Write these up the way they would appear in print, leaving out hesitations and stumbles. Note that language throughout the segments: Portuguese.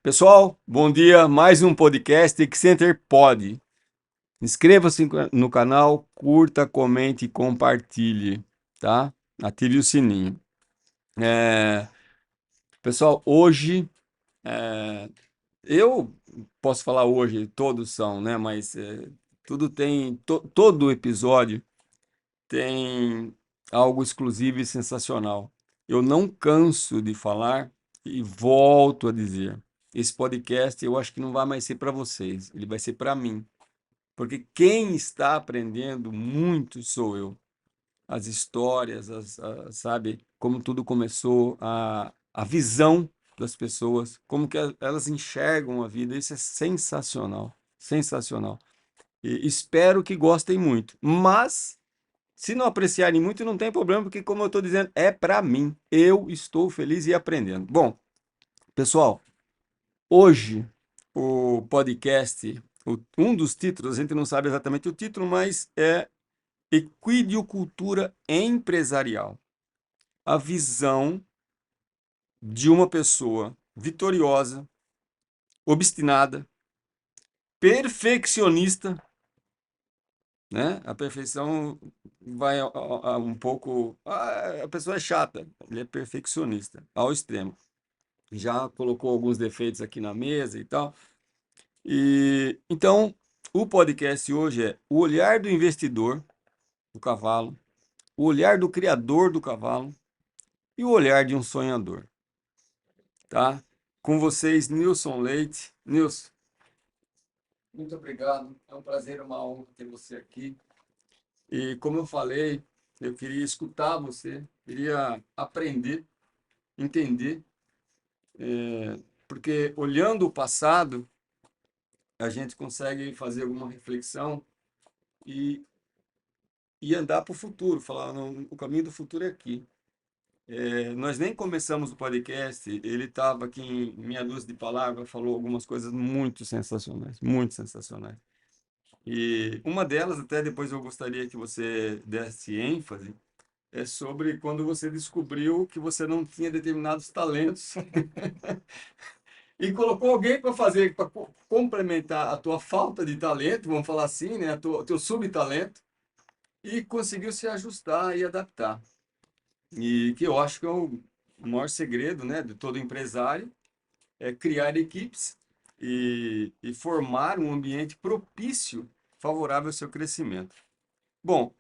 Pessoal, bom dia. Mais um podcast Center Pod. Inscreva-se no canal, curta, comente e compartilhe, tá? Ative o sininho. É, Pessoal, hoje eu posso falar hoje, todos são, né? Mas tudo tem, todo episódio tem algo exclusivo e sensacional. Eu não canso de falar e volto a dizer. Esse podcast eu acho que não vai mais ser para vocês, ele vai ser para mim. Porque quem está aprendendo muito sou eu. As histórias, sabe, como tudo começou, a visão das pessoas, como que elas enxergam a vida, isso é sensacional, sensacional. E espero que gostem muito. Mas se não apreciarem muito, não tem problema, porque, como eu estou dizendo, é para mim. Eu estou feliz e aprendendo. Bom, pessoal, hoje o podcast, um dos títulos, a gente não sabe exatamente o título, mas é Equidiocultura Empresarial. A visão de uma pessoa vitoriosa, obstinada, perfeccionista, né? A perfeição vai um pouco. A pessoa é chata, ele é perfeccionista, ao extremo. Já colocou alguns defeitos aqui na mesa e tal. E então, o podcast hoje é o olhar do investidor, do cavalo, o olhar do criador do cavalo e o olhar de um sonhador, tá? Com vocês, Nilson Leite. Nilson, muito obrigado. É um prazer, uma honra ter você aqui. E como eu falei, eu queria escutar você, queria aprender, entender, porque olhando o passado, a gente consegue fazer alguma reflexão e, e andar para o futuro, falar, não, o caminho do futuro é aqui. Nós nem começamos o podcast, ele estava aqui em meia dúzia de palavras, falou algumas coisas muito sensacionais, muito sensacionais. E uma delas, até depois eu gostaria que você desse ênfase, é sobre quando você descobriu que você não tinha determinados talentos e colocou alguém para fazer, para complementar a tua falta de talento, vamos falar assim, né, o teu subtalento, e conseguiu se ajustar e adaptar. E que eu acho que é o maior segredo, né, de todo empresário, é criar equipes e formar um ambiente propício, favorável ao seu crescimento. Bom,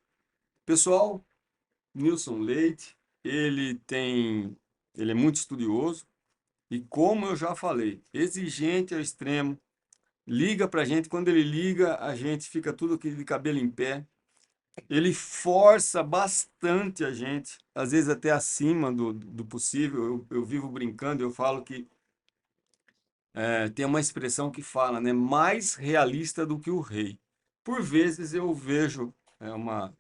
pessoal, Nilson Leite, ele é muito estudioso e, como eu já falei, exigente ao extremo. Liga pra gente, quando ele liga, a gente fica tudo aqui de cabelo em pé. Ele força bastante a gente, às vezes até acima do possível. Eu vivo brincando, eu falo que tem uma expressão que fala, né, mais realista do que o rei. Por vezes eu vejo uma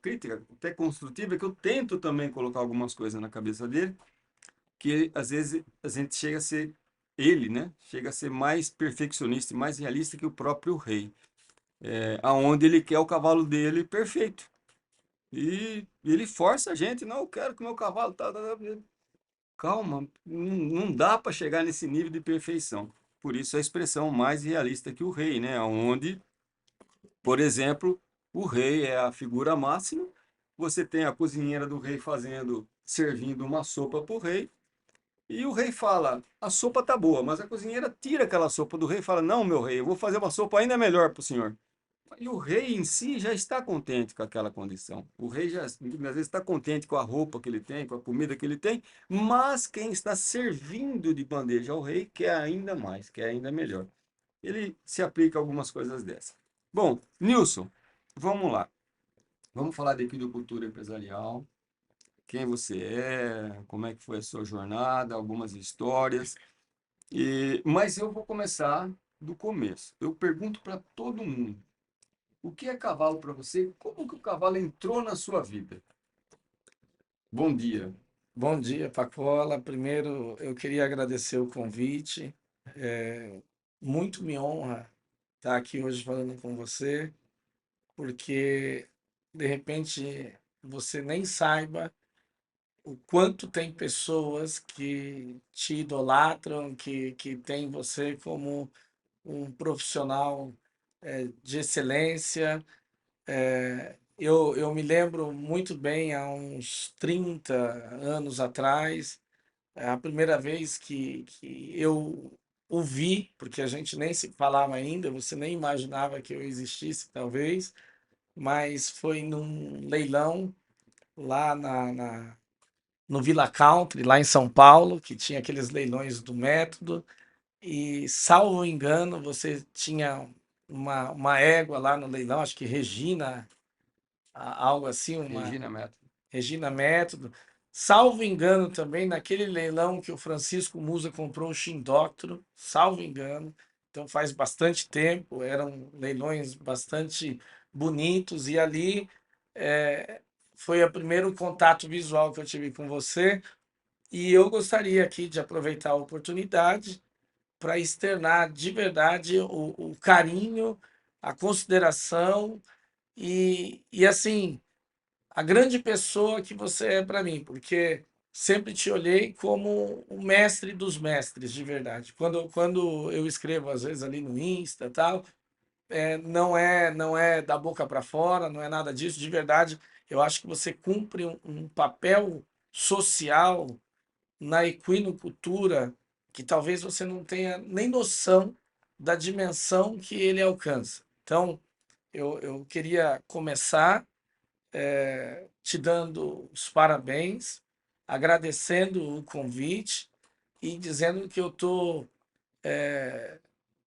crítica até construtiva, que eu tento também colocar algumas coisas na cabeça dele, que às vezes a gente chega a ser, ele, né, chega a ser mais perfeccionista e mais realista que o próprio rei, aonde ele quer o cavalo dele perfeito. E ele força a gente, não, eu quero que o meu cavalo calma, não dá para chegar nesse nível de perfeição. Por isso a expressão mais realista que o rei, né, onde, por exemplo, o rei é a figura máxima. Você tem a cozinheira do rei servindo uma sopa para o rei. E o rei fala: a sopa tá boa, mas a cozinheira tira aquela sopa do rei e fala: não, meu rei, eu vou fazer uma sopa ainda melhor para o senhor. E o rei em si já está contente com aquela condição. O rei já às vezes está contente com a roupa que ele tem, com a comida que ele tem, mas quem está servindo de bandeja ao rei quer ainda mais, quer ainda melhor. Ele se aplica a algumas coisas dessas. Bom, Nilson, vamos lá. Vamos falar de agricultura empresarial, quem você é, como é que foi a sua jornada, algumas histórias. Mas eu vou começar do começo. Eu pergunto para todo mundo, o que é cavalo para você? Como que o cavalo entrou na sua vida? Bom dia. Bom dia, Pacola. Primeiro, eu queria agradecer o convite. É, muito me honra estar aqui hoje falando com você, porque de repente você nem saiba, o quanto tem pessoas que te idolatram, que tem você como um profissional de excelência. Eu me lembro muito bem, há uns 30 anos atrás, a primeira vez que eu o vi, porque a gente nem se falava ainda, você nem imaginava que eu existisse, talvez, mas foi num leilão lá no Villa Country, lá em São Paulo, que tinha aqueles leilões do Método, e, salvo engano, você tinha uma égua lá no leilão, acho que Regina, algo assim, uma Regina Método. Regina Método. Salvo engano também, naquele leilão que o Francisco Musa comprou um Shindoctro, salvo engano. Então faz bastante tempo, eram leilões bastante bonitos, e ali é, foi o primeiro contato visual que eu tive com você. E eu gostaria aqui de aproveitar a oportunidade para externar de verdade o carinho, a consideração e assim, a grande pessoa que você é para mim, porque sempre te olhei como o mestre dos mestres, de verdade. Quando eu escrevo, às vezes, ali no Insta e tal, não é da boca para fora, não é nada disso, de verdade. Eu acho que você cumpre um papel social na equinocultura que talvez você não tenha nem noção da dimensão que ele alcança. Então, eu queria começar te dando os parabéns, agradecendo o convite e dizendo que eu estou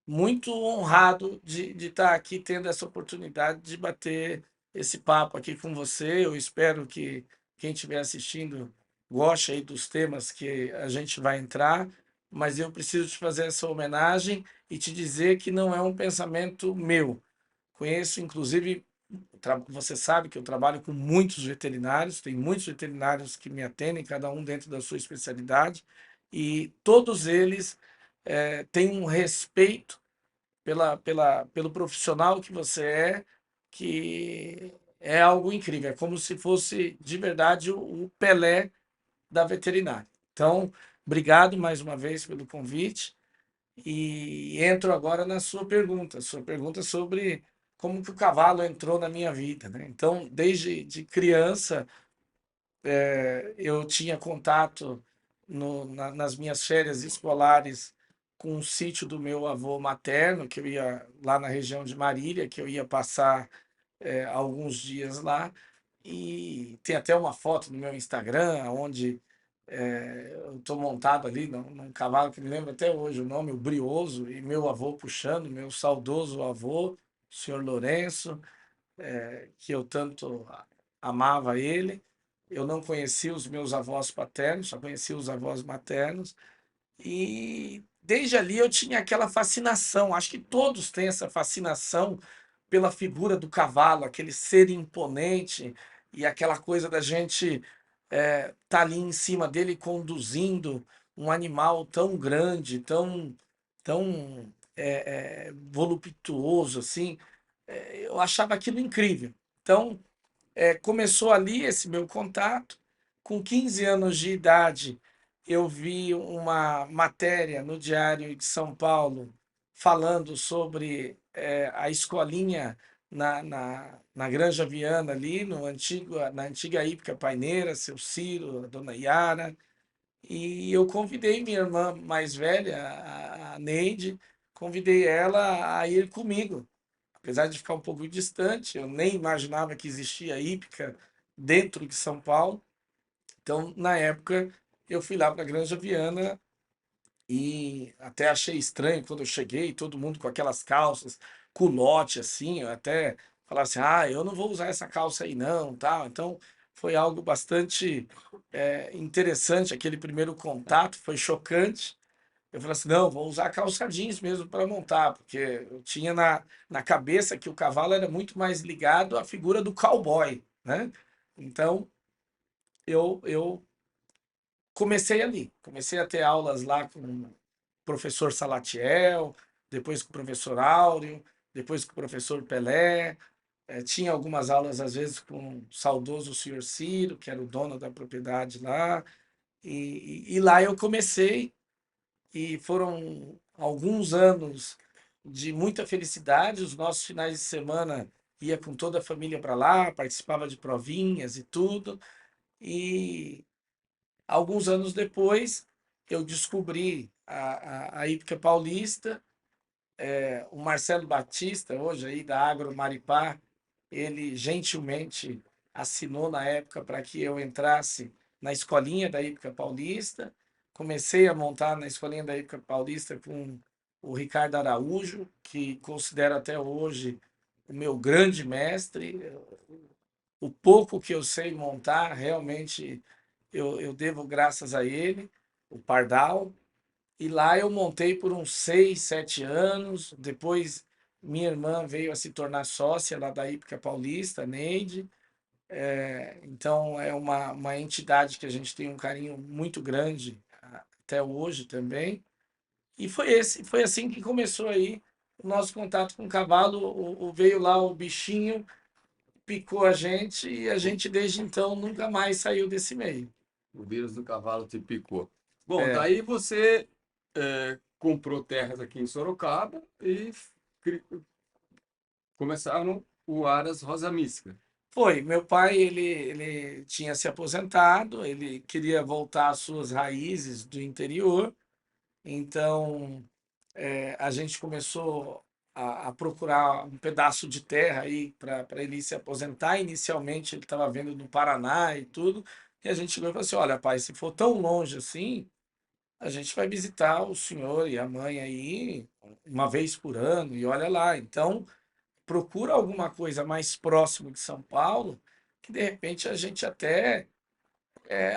muito honrado de estar aqui tendo essa oportunidade de bater esse papo aqui com você. Eu espero que quem estiver assistindo goste aí dos temas que a gente vai entrar, mas eu preciso te fazer essa homenagem e te dizer que não é um pensamento meu. Conheço, inclusive, você sabe que eu trabalho com muitos veterinários, tem muitos veterinários que me atendem, cada um dentro da sua especialidade, e todos eles têm um respeito pelo profissional que você que é algo incrível. É como se fosse, de verdade, o Pelé da veterinária. Então, obrigado mais uma vez pelo convite e entro agora na sua pergunta sobre como que o cavalo entrou na minha vida, né? Então, desde de criança, eu tinha contato nas minhas férias escolares com o sítio do meu avô materno, que eu ia lá na região de Marília, que eu ia passar alguns dias lá. E tem até uma foto no meu Instagram, onde eu estou montado ali num cavalo que me lembro até hoje o nome, o Brioso, e meu avô puxando, meu saudoso avô, o senhor Lourenço, que eu tanto amava ele. Eu não conhecia os meus avós paternos, só conhecia os avós maternos. E desde ali eu tinha aquela fascinação. Acho que todos têm essa fascinação pela figura do cavalo, aquele ser imponente e aquela coisa da gente tá ali em cima dele conduzindo um animal tão grande, tão voluptuoso assim. Eu achava aquilo incrível. Então, começou ali esse meu contato. Com 15 anos de idade, eu vi uma matéria no Diário de São Paulo falando sobre a escolinha na Granja Viana, ali na antiga Hípica Paineira, seu Ciro, a dona Yara. E eu convidei minha irmã mais velha, a Neide, convidei ela a ir comigo. Apesar de ficar um pouco distante, eu nem imaginava que existia hípica dentro de São Paulo. Então, na época, eu fui lá para a Granja Viana e até achei estranho quando eu cheguei, todo mundo com aquelas calças, culote assim, eu até falava assim, ah, eu não vou usar essa calça aí não, tal. Então, foi algo bastante interessante, aquele primeiro contato, foi chocante. Eu falei assim, não, vou usar calça jeans mesmo para montar, porque eu tinha na cabeça que o cavalo era muito mais ligado à figura do cowboy, né? Então, eu comecei ali, comecei a ter aulas lá com o professor Salatiel, depois com o professor Áureo, depois com o professor Pelé, tinha algumas aulas, às vezes, com o saudoso senhor Ciro, que era o dono da propriedade lá, e lá eu comecei, e foram alguns anos de muita felicidade. Os nossos finais de semana ia com toda a família para lá, participava de provinhas e tudo. E alguns anos depois eu descobri a Hípica Paulista, o Marcelo Batista, hoje aí da Agro Maripá, ele gentilmente assinou na época para que eu entrasse na escolinha da Hípica Paulista. Comecei a montar na escolinha da Hípica Paulista com o Ricardo Araújo, que considero até hoje o meu grande mestre. O pouco que eu sei montar, realmente eu devo graças a ele, o Pardal. E lá eu montei por uns 6, 7 anos. Depois minha irmã veio a se tornar sócia lá da Hípica Paulista, a Neide. Então é uma entidade que a gente tem um carinho muito grande até hoje também. E foi assim que começou aí o nosso contato com o cavalo. Veio lá o bichinho, picou a gente e a gente desde então nunca mais saiu desse meio. O vírus do cavalo te picou. Bom, É, daí você comprou terras aqui em Sorocaba e cri- começaram o Aras Rosa Mística. foi. Meu pai, ele tinha se aposentado, ele queria voltar às suas raízes do interior, então a gente começou a procurar um pedaço de terra aí para ele se aposentar. Inicialmente ele estava vendo no Paraná e tudo, e a gente chegou e falou assim: olha, pai, se for tão longe assim, a gente vai visitar o senhor e a mãe aí uma vez por ano, e olha lá. Então, procura alguma coisa mais próximo de São Paulo, que de repente a gente até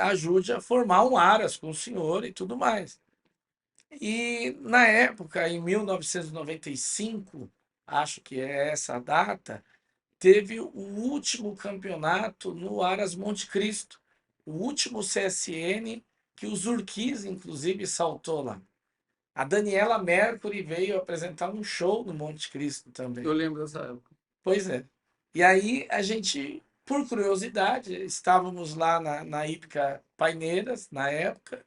ajude a formar um aras com o senhor e tudo mais. E na época, em 1995, acho que é essa a data, teve o último campeonato no Aras Monte Cristo, o último CSN que o Zurquiz, inclusive, saltou lá. A Daniela Mercury veio apresentar um show no Monte Cristo Eu também. lembro dessa época. Pois é. E aí a gente, por curiosidade, estávamos lá na Hípica Paineiras, na época,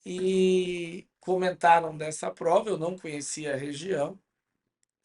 e comentaram dessa prova. Eu não conhecia a região,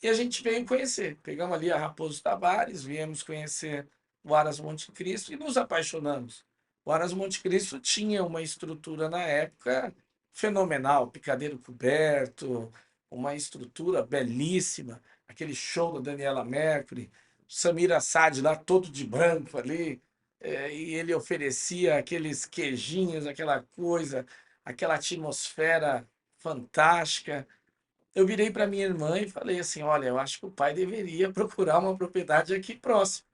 e a gente veio conhecer. Pegamos ali a Raposo Tavares, viemos conhecer o Aras Monte Cristo e nos apaixonamos. O Aras Monte Cristo tinha uma estrutura na época fenomenal, picadeiro coberto, uma estrutura belíssima, aquele show da Daniela Mercury, Samir Assad lá todo de branco ali, e ele oferecia aqueles queijinhos, aquela coisa, aquela atmosfera fantástica. Eu virei para minha irmã e falei assim: olha, eu acho que o pai deveria procurar uma propriedade aqui próximo.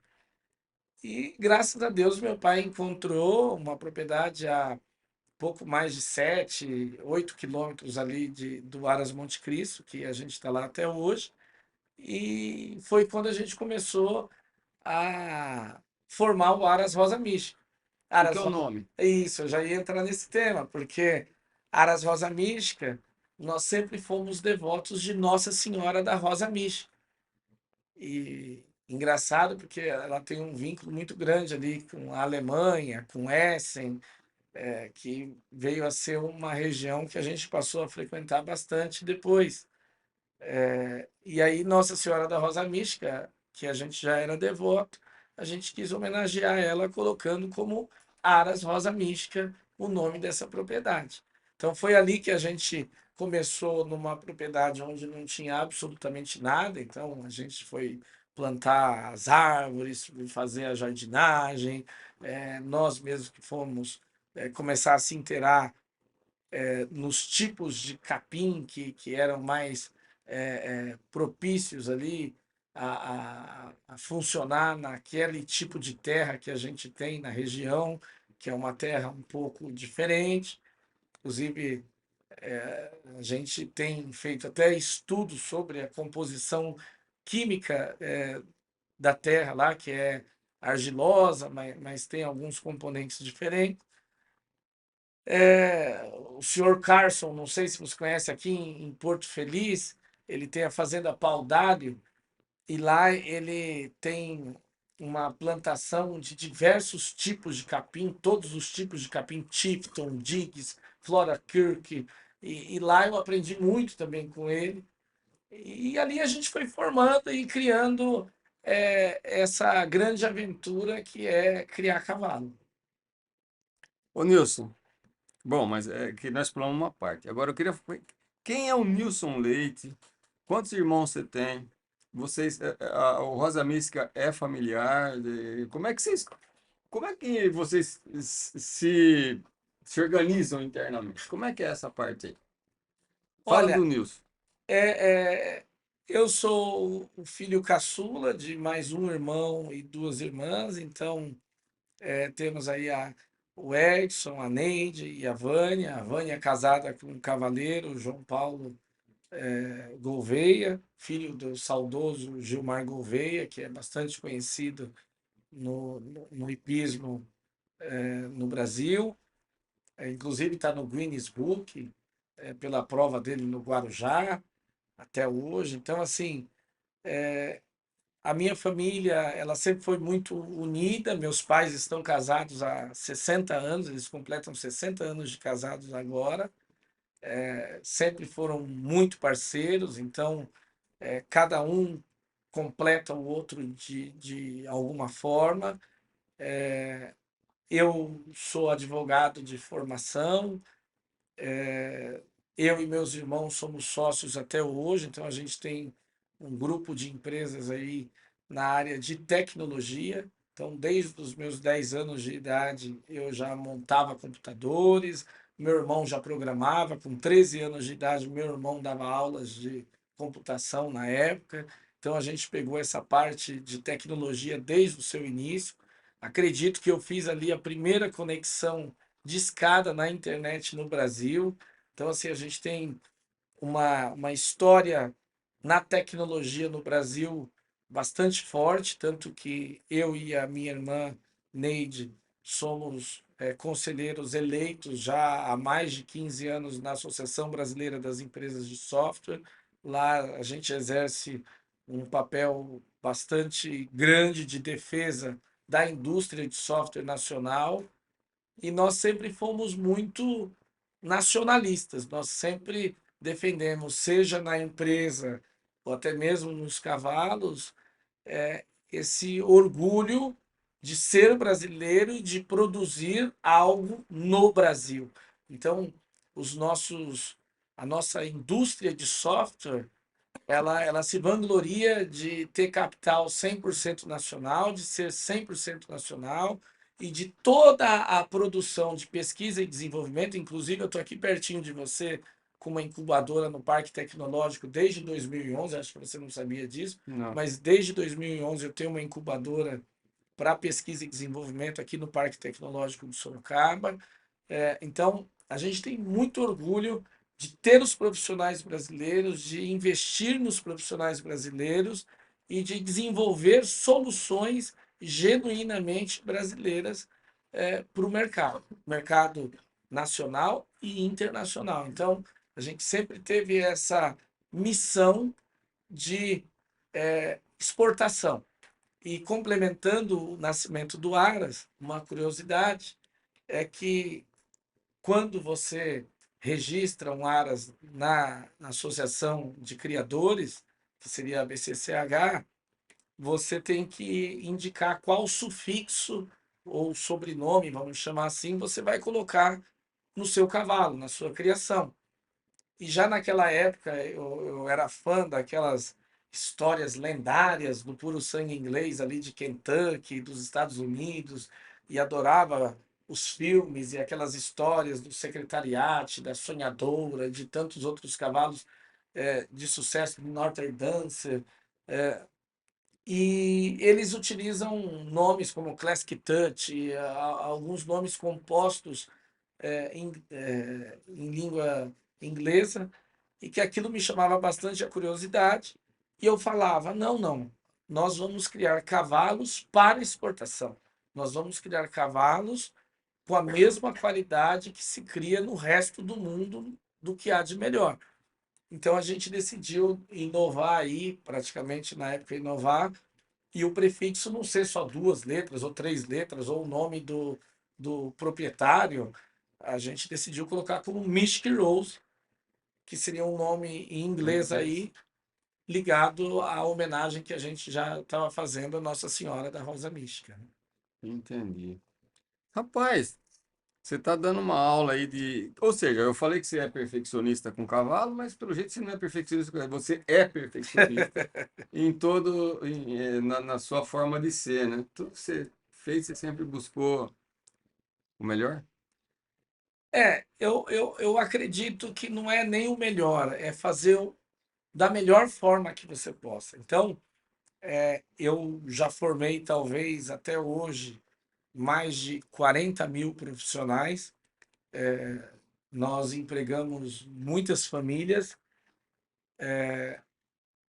E graças a Deus meu pai encontrou uma propriedade a pouco mais de 7, 8 quilômetros ali do Aras Monte Cristo, que a gente está lá até hoje. E foi quando a gente começou a formar o Aras Rosa Mística. O que Aras é o Ro- nome? Isso, eu já ia entrar nesse tema, porque Aras Rosa Mística, nós sempre fomos devotos de Nossa Senhora da Rosa Mística. E engraçado porque ela tem um vínculo muito grande ali com a Alemanha, com Essen, que veio a ser uma região que a gente passou a frequentar bastante depois. E aí Nossa Senhora da Rosa Mística, que a gente já era devoto, a gente quis homenagear ela colocando como Aras Rosa Mística o nome dessa propriedade. Então foi ali que a gente começou numa propriedade onde não tinha absolutamente nada, então a gente foi plantar as árvores, fazer a jardinagem, nós mesmos que fomos começar a se inteirar nos tipos de capim que eram mais propícios ali a funcionar naquele tipo de terra que a gente tem na região, que é uma terra um pouco diferente. Inclusive, a gente tem feito até estudos sobre a composição química da terra lá, que é argilosa, mas tem alguns componentes diferentes. O senhor Carson, não sei se você conhece aqui em Porto Feliz, ele tem a fazenda Paudalho, e lá ele tem uma plantação de diversos tipos de capim, todos os tipos de capim, Tipton, Diggs, Flora Kirk, e lá eu aprendi muito também com ele. E ali a gente foi formando e criando essa grande aventura que é criar cavalo. Ô Nilson, bom, mas é que nós pulamos uma parte. Agora eu queria. Quem é o Nilson Leite? Quantos irmãos você tem? Vocês, o Rosa Mística é familiar? Como é que vocês se organizam internamente? Como é que é essa parte aí? Fala do Olha, Nilson. é, é, eu sou o filho caçula de mais um irmão e duas irmãs, então temos aí o Edson, a Neide e a Vânia. A Vânia é casada com um cavaleiro, João Paulo Gouveia, filho do saudoso Gilmar Gouveia, que é bastante conhecido no hipismo no Brasil. Inclusive está no Guinness Book, pela prova dele no Guarujá, até hoje. Então, assim, a minha família, ela sempre foi muito unida. Meus pais estão casados há 60 anos, eles completam 60 anos de casados agora. Sempre foram muito parceiros, então cada um completa o outro de alguma forma. Eu sou advogado de formação, eu e meus irmãos somos sócios até hoje, então a gente tem um grupo de empresas aí na área de tecnologia. Então, desde os meus 10 anos de idade, eu já montava computadores, meu irmão já programava. Com 13 anos de idade, meu irmão dava aulas de computação na época. Então, a gente pegou essa parte de tecnologia desde o seu início. Acredito que eu fiz ali a primeira conexão de escada na internet no Brasil. Então, assim, a gente tem uma história na tecnologia no Brasil bastante forte, tanto que eu e a minha irmã Neide somos conselheiros eleitos já há mais de 15 anos na Associação Brasileira das Empresas de Software. Lá a gente exerce um papel bastante grande de defesa da indústria de software nacional, e nós sempre fomos muito nacionalistas. Nós sempre defendemos, seja na empresa ou até mesmo nos cavalos, esse orgulho de ser brasileiro e de produzir algo no Brasil. Então, a nossa indústria de software, ela se vangloria de ter capital 100% nacional, de ser 100% nacional, e de toda a produção de pesquisa e desenvolvimento. Inclusive, eu estou aqui pertinho de você com uma incubadora no Parque Tecnológico desde 2011. Acho que você não sabia disso, Não. mas desde 2011 eu tenho uma incubadora para pesquisa e desenvolvimento aqui no Parque Tecnológico de Sorocaba. Então, a gente tem muito orgulho de ter os profissionais brasileiros, de investir nos profissionais brasileiros e de desenvolver soluções genuinamente brasileiras para o mercado nacional e internacional. Então, a gente sempre teve essa missão de exportação. E complementando o nascimento do Aras, uma curiosidade é que quando você registra um Aras na Associação de Criadores, que seria a BCCH, você tem que indicar qual sufixo ou sobrenome, vamos chamar assim, você vai colocar no seu cavalo, na sua criação. E já naquela época eu era fã daquelas histórias lendárias do puro sangue inglês ali de Kentucky, dos Estados Unidos, e adorava os filmes e aquelas histórias do Secretariat, da Sonhadora, de tantos outros cavalos de sucesso, do Northern Dancer. E eles utilizam nomes como Classic Touch, e, alguns nomes compostos em língua inglesa, e que aquilo me chamava bastante a curiosidade. E eu falava: não, não, nós vamos criar cavalos para exportação. Nós vamos criar cavalos com a mesma qualidade que se cria no resto do mundo, do que há de melhor. Então a gente decidiu inovar aí, praticamente na época inovar, e o prefixo não ser só 2 letras ou 3 letras, ou o nome do proprietário, a gente decidiu colocar como Mystic Rose, que seria um nome em Em inglês inglês. aí, ligado à homenagem que a gente já estava fazendo à Nossa Senhora da Rosa Mística, né? Entendi. Rapaz, você está dando uma aula aí de. Ou seja, eu falei que você é perfeccionista com cavalo, mas pelo jeito você não é perfeccionista com você é perfeccionista em todo, na sua forma de ser, né? Tudo que você fez, você sempre buscou o melhor? Eu acredito que não é nem o melhor, é fazer da melhor forma que você possa. Então, eu já formei, talvez até hoje, mais de 40.000 profissionais. Nós empregamos muitas famílias.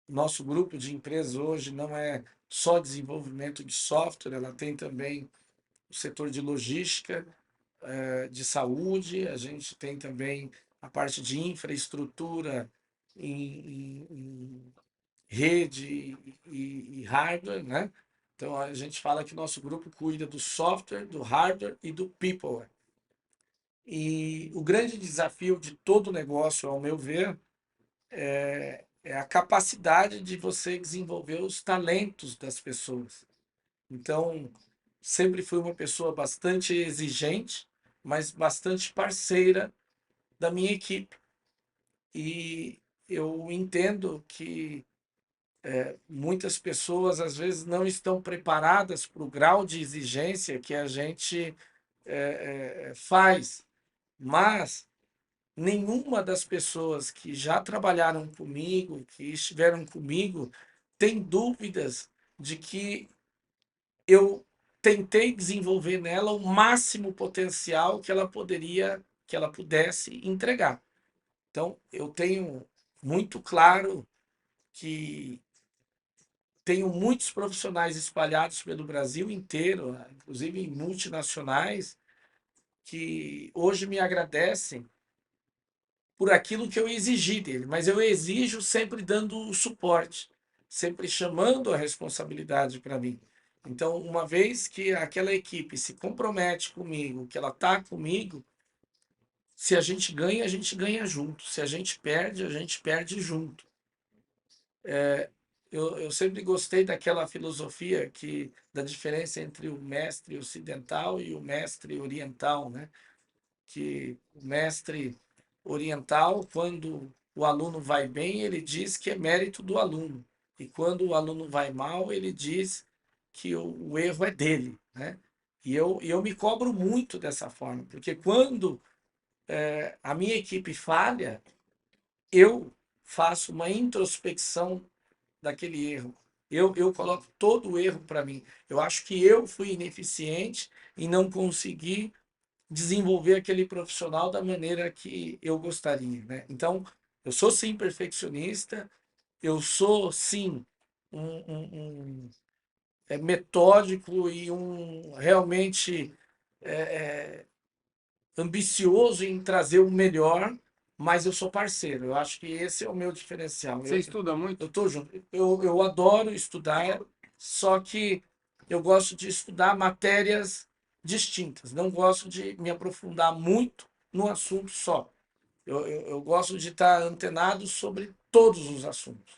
Nosso grupo de empresas hoje não é só desenvolvimento de software, ela tem também o setor de logística, de saúde, a gente tem também a parte de infraestrutura em rede e hardware, né? Então a gente fala que o nosso grupo cuida do software, do hardware e do people. E o grande desafio de todo negócio, ao meu ver, é a capacidade de você desenvolver os talentos das pessoas. Então, sempre fui uma pessoa bastante exigente, mas bastante parceira da minha equipe. E eu entendo que muitas pessoas às vezes não estão preparadas para o grau de exigência que a gente faz, mas nenhuma das pessoas que já trabalharam comigo, que estiveram comigo, tem dúvidas de que eu tentei desenvolver nela o máximo potencial que ela pudesse entregar. Então, eu tenho muito claro que tenho muitos profissionais espalhados pelo Brasil inteiro, inclusive em multinacionais, que hoje me agradecem por aquilo que eu exigi dele, mas eu exijo sempre dando o suporte, sempre chamando a responsabilidade para mim. Então, uma vez que aquela equipe se compromete comigo, que ela está comigo, se a gente ganha junto. Se a gente perde junto. Eu sempre gostei daquela filosofia da diferença entre o mestre ocidental e o mestre oriental, né? Que o mestre oriental, quando o aluno vai bem, ele diz que é mérito do aluno. E quando o aluno vai mal, ele diz que o erro é dele, né? E eu me cobro muito dessa forma, porque quando a minha equipe falha, eu faço uma introspecção daquele erro. Eu coloco todo o erro para mim. Eu acho que eu fui ineficiente e não consegui desenvolver aquele profissional da maneira que eu gostaria, né? Então, eu sou sim perfeccionista, eu sou sim metódico e realmente ambicioso em trazer o melhor, mas eu sou parceiro. Eu acho que esse é o meu diferencial. Você Eu, estuda eu muito? tô junto. Eu adoro estudar, só que eu gosto de estudar matérias distintas. Não gosto de me aprofundar muito num assunto só. Eu gosto de estar antenado sobre todos os assuntos.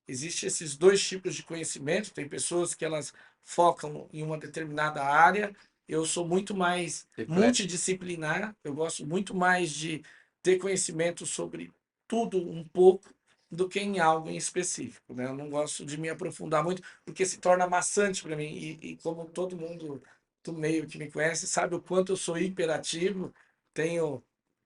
Existem esses dois tipos de conhecimento. Tem pessoas que elas focam em uma determinada área. Eu sou muito mais Eclético. multidisciplinar. Eu gosto muito mais de ter conhecimento sobre tudo um pouco do que em algo em específico, né? Eu não gosto de me aprofundar muito porque se torna maçante para mim. E como todo mundo do meio que me conhece sabe o quanto eu sou hiperativo, tenho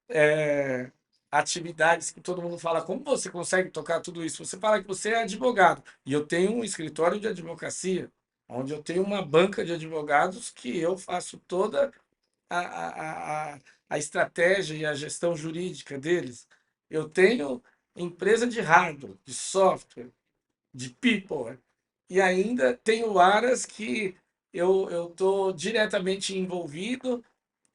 é, atividades que todo mundo fala, como você consegue tocar tudo isso? Você fala que você é advogado, e eu tenho um escritório de advocacia, onde eu tenho uma banca de advogados que eu faço toda a, a, a, a estratégia e a gestão jurídica deles. Eu tenho empresa de hardware, de software, de people, e ainda tenho áreas que eu estou diretamente envolvido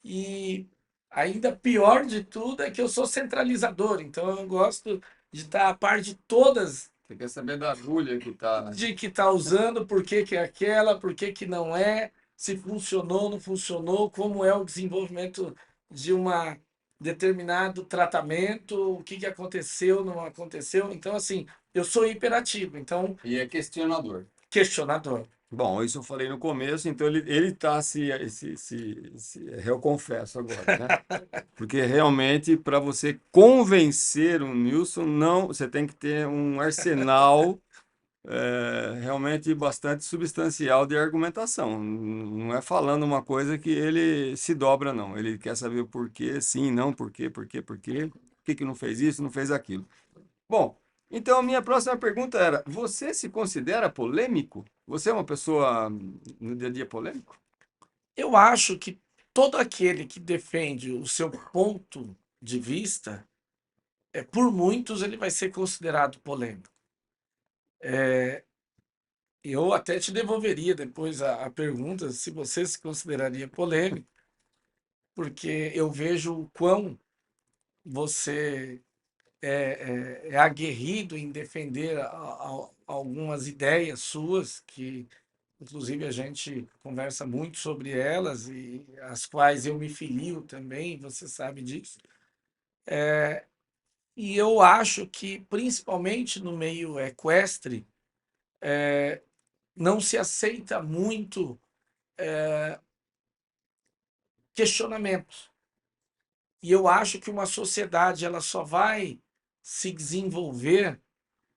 e ainda pior de tudo é que eu sou centralizador, então eu gosto de estar a par de todas, Você quer saber da agulha que tá. de que está usando, por que que é aquela, por que que não é, se funcionou, não funcionou, como é o desenvolvimento de uma determinado tratamento, o que que aconteceu, não aconteceu. Então, assim, eu sou hiperativo, então E é questionador. questionador. Bom, isso eu falei no começo, então ele tá eu confesso agora, né? Porque realmente, para você convencer o Nilson, não, você tem que ter um arsenal realmente bastante substancial de argumentação. Não é falando uma coisa que ele se dobra, não. Ele quer saber o porquê, sim, não, porquê, por que que não fez isso, não fez aquilo. Bom, então a minha próxima pergunta era: você se considera polêmico? Você é uma pessoa no dia a dia polêmico? Eu acho que todo aquele que defende o seu ponto de vista, por muitos ele vai ser considerado polêmico. Eu até te devolveria depois a pergunta se você se consideraria polêmico, porque eu vejo o quão você é aguerrido em defender algumas ideias suas, que inclusive a gente conversa muito sobre elas e as quais eu me filio também, você sabe disso. E eu acho que, principalmente no meio equestre, não se aceita muito questionamento. E eu acho que uma sociedade ela só vai se desenvolver,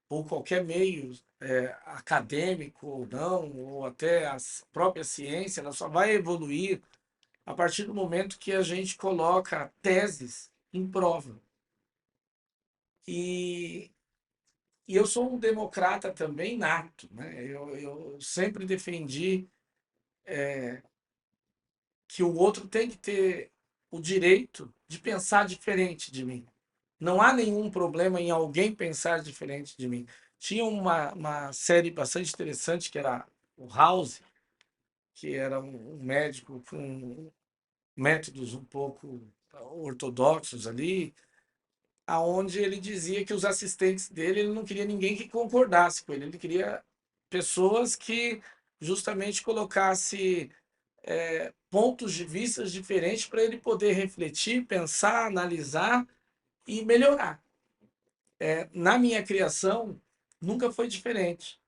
ou qualquer meio acadêmico ou não, ou até a própria ciência, ela só vai evoluir a partir do momento que a gente coloca teses em prova. E, e eu sou um democrata também nato, né? Eu sempre defendi que o outro tem que ter o direito de pensar diferente de mim. Não há nenhum problema em alguém pensar diferente de mim. Tinha uma série bastante interessante que era o House, que era um médico com métodos um pouco ortodoxos ali, aonde ele dizia que os assistentes dele, ele não queria ninguém que concordasse com ele queria pessoas que justamente colocasse pontos de vista diferentes para ele poder refletir, pensar, analisar e melhorar. Na minha criação, nunca foi diferente.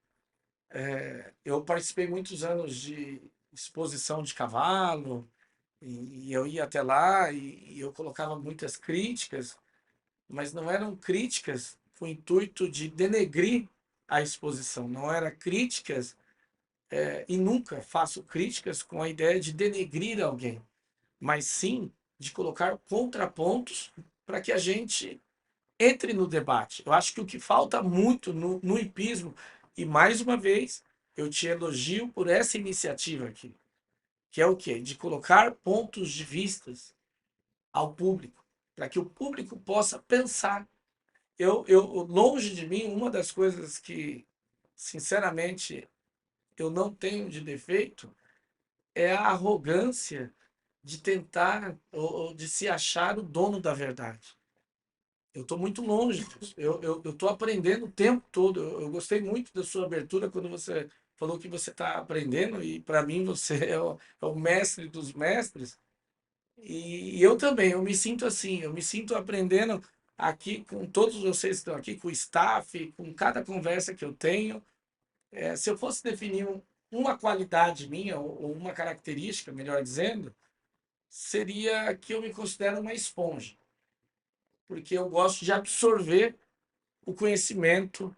Eu participei muitos anos de exposição de cavalo, e eu ia até lá e eu colocava muitas críticas, mas não eram críticas com o intuito de denegrir a exposição, não eram críticas, e nunca faço críticas com a ideia de denegrir alguém, mas sim de colocar contrapontos para que a gente entre no debate. Eu acho que o que falta muito no hipismo, e mais uma vez, eu te elogio por essa iniciativa aqui, que é o quê? De colocar pontos de vistas ao público, para que o público possa pensar. Longe de mim, uma das coisas que, sinceramente, eu não tenho de defeito é a arrogância de tentar ou de se achar o dono da verdade. Eu estou muito longe disso. Eu estou aprendendo o tempo todo. Eu gostei muito da sua abertura quando você falou que você está aprendendo, e para mim você é o mestre dos mestres. E eu também, eu me sinto assim, eu me sinto aprendendo aqui com todos vocês que estão aqui, com o staff, com cada conversa que eu tenho. Se eu fosse definir uma qualidade minha, ou uma característica, melhor dizendo, seria que eu me considero uma esponja, porque eu gosto de absorver o conhecimento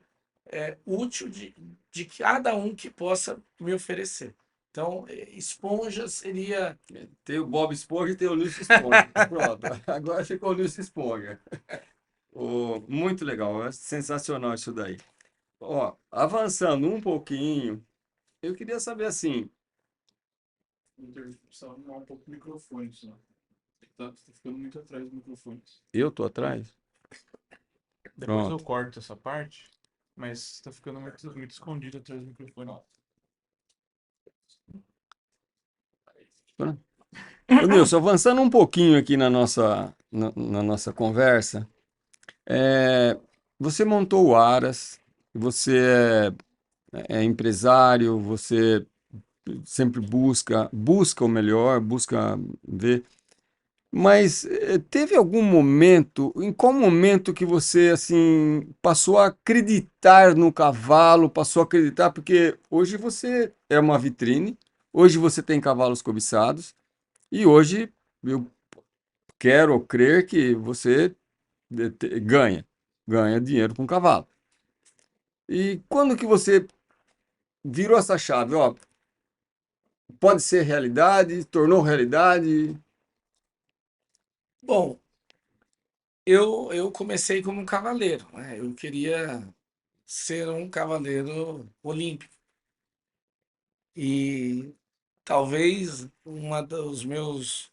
útil de cada um que possa me oferecer. Então, esponja seria. Tem o Bob Esponja e tem o Lúcio Esponja. Pronto, agora ficou o Lúcio Esponja. Muito legal, é sensacional isso daí. Ó, avançando um pouquinho, eu queria saber assim, Precisava arrumar um pouco o microfone, senão. Tá ficando muito atrás do microfone. eu tô atrás? Depois eu Pronto. corto essa parte, mas tá ficando muito escondido atrás do microfone. Pronto. Ô, Nilson, avançando um pouquinho aqui na nossa conversa, é, você montou o Aras, você é empresário, você sempre busca o melhor, busca ver. Mas teve algum momento, em qual momento que você assim passou a acreditar no cavalo, passou a acreditar, porque hoje você é uma vitrine, hoje você tem cavalos cobiçados e hoje eu quero crer que você ganha dinheiro com cavalo. E quando que você virou essa chave, ó, pode ser realidade, tornou realidade? Bom, eu comecei como um cavaleiro, né? Eu queria ser um cavaleiro olímpico. E talvez uma dos meus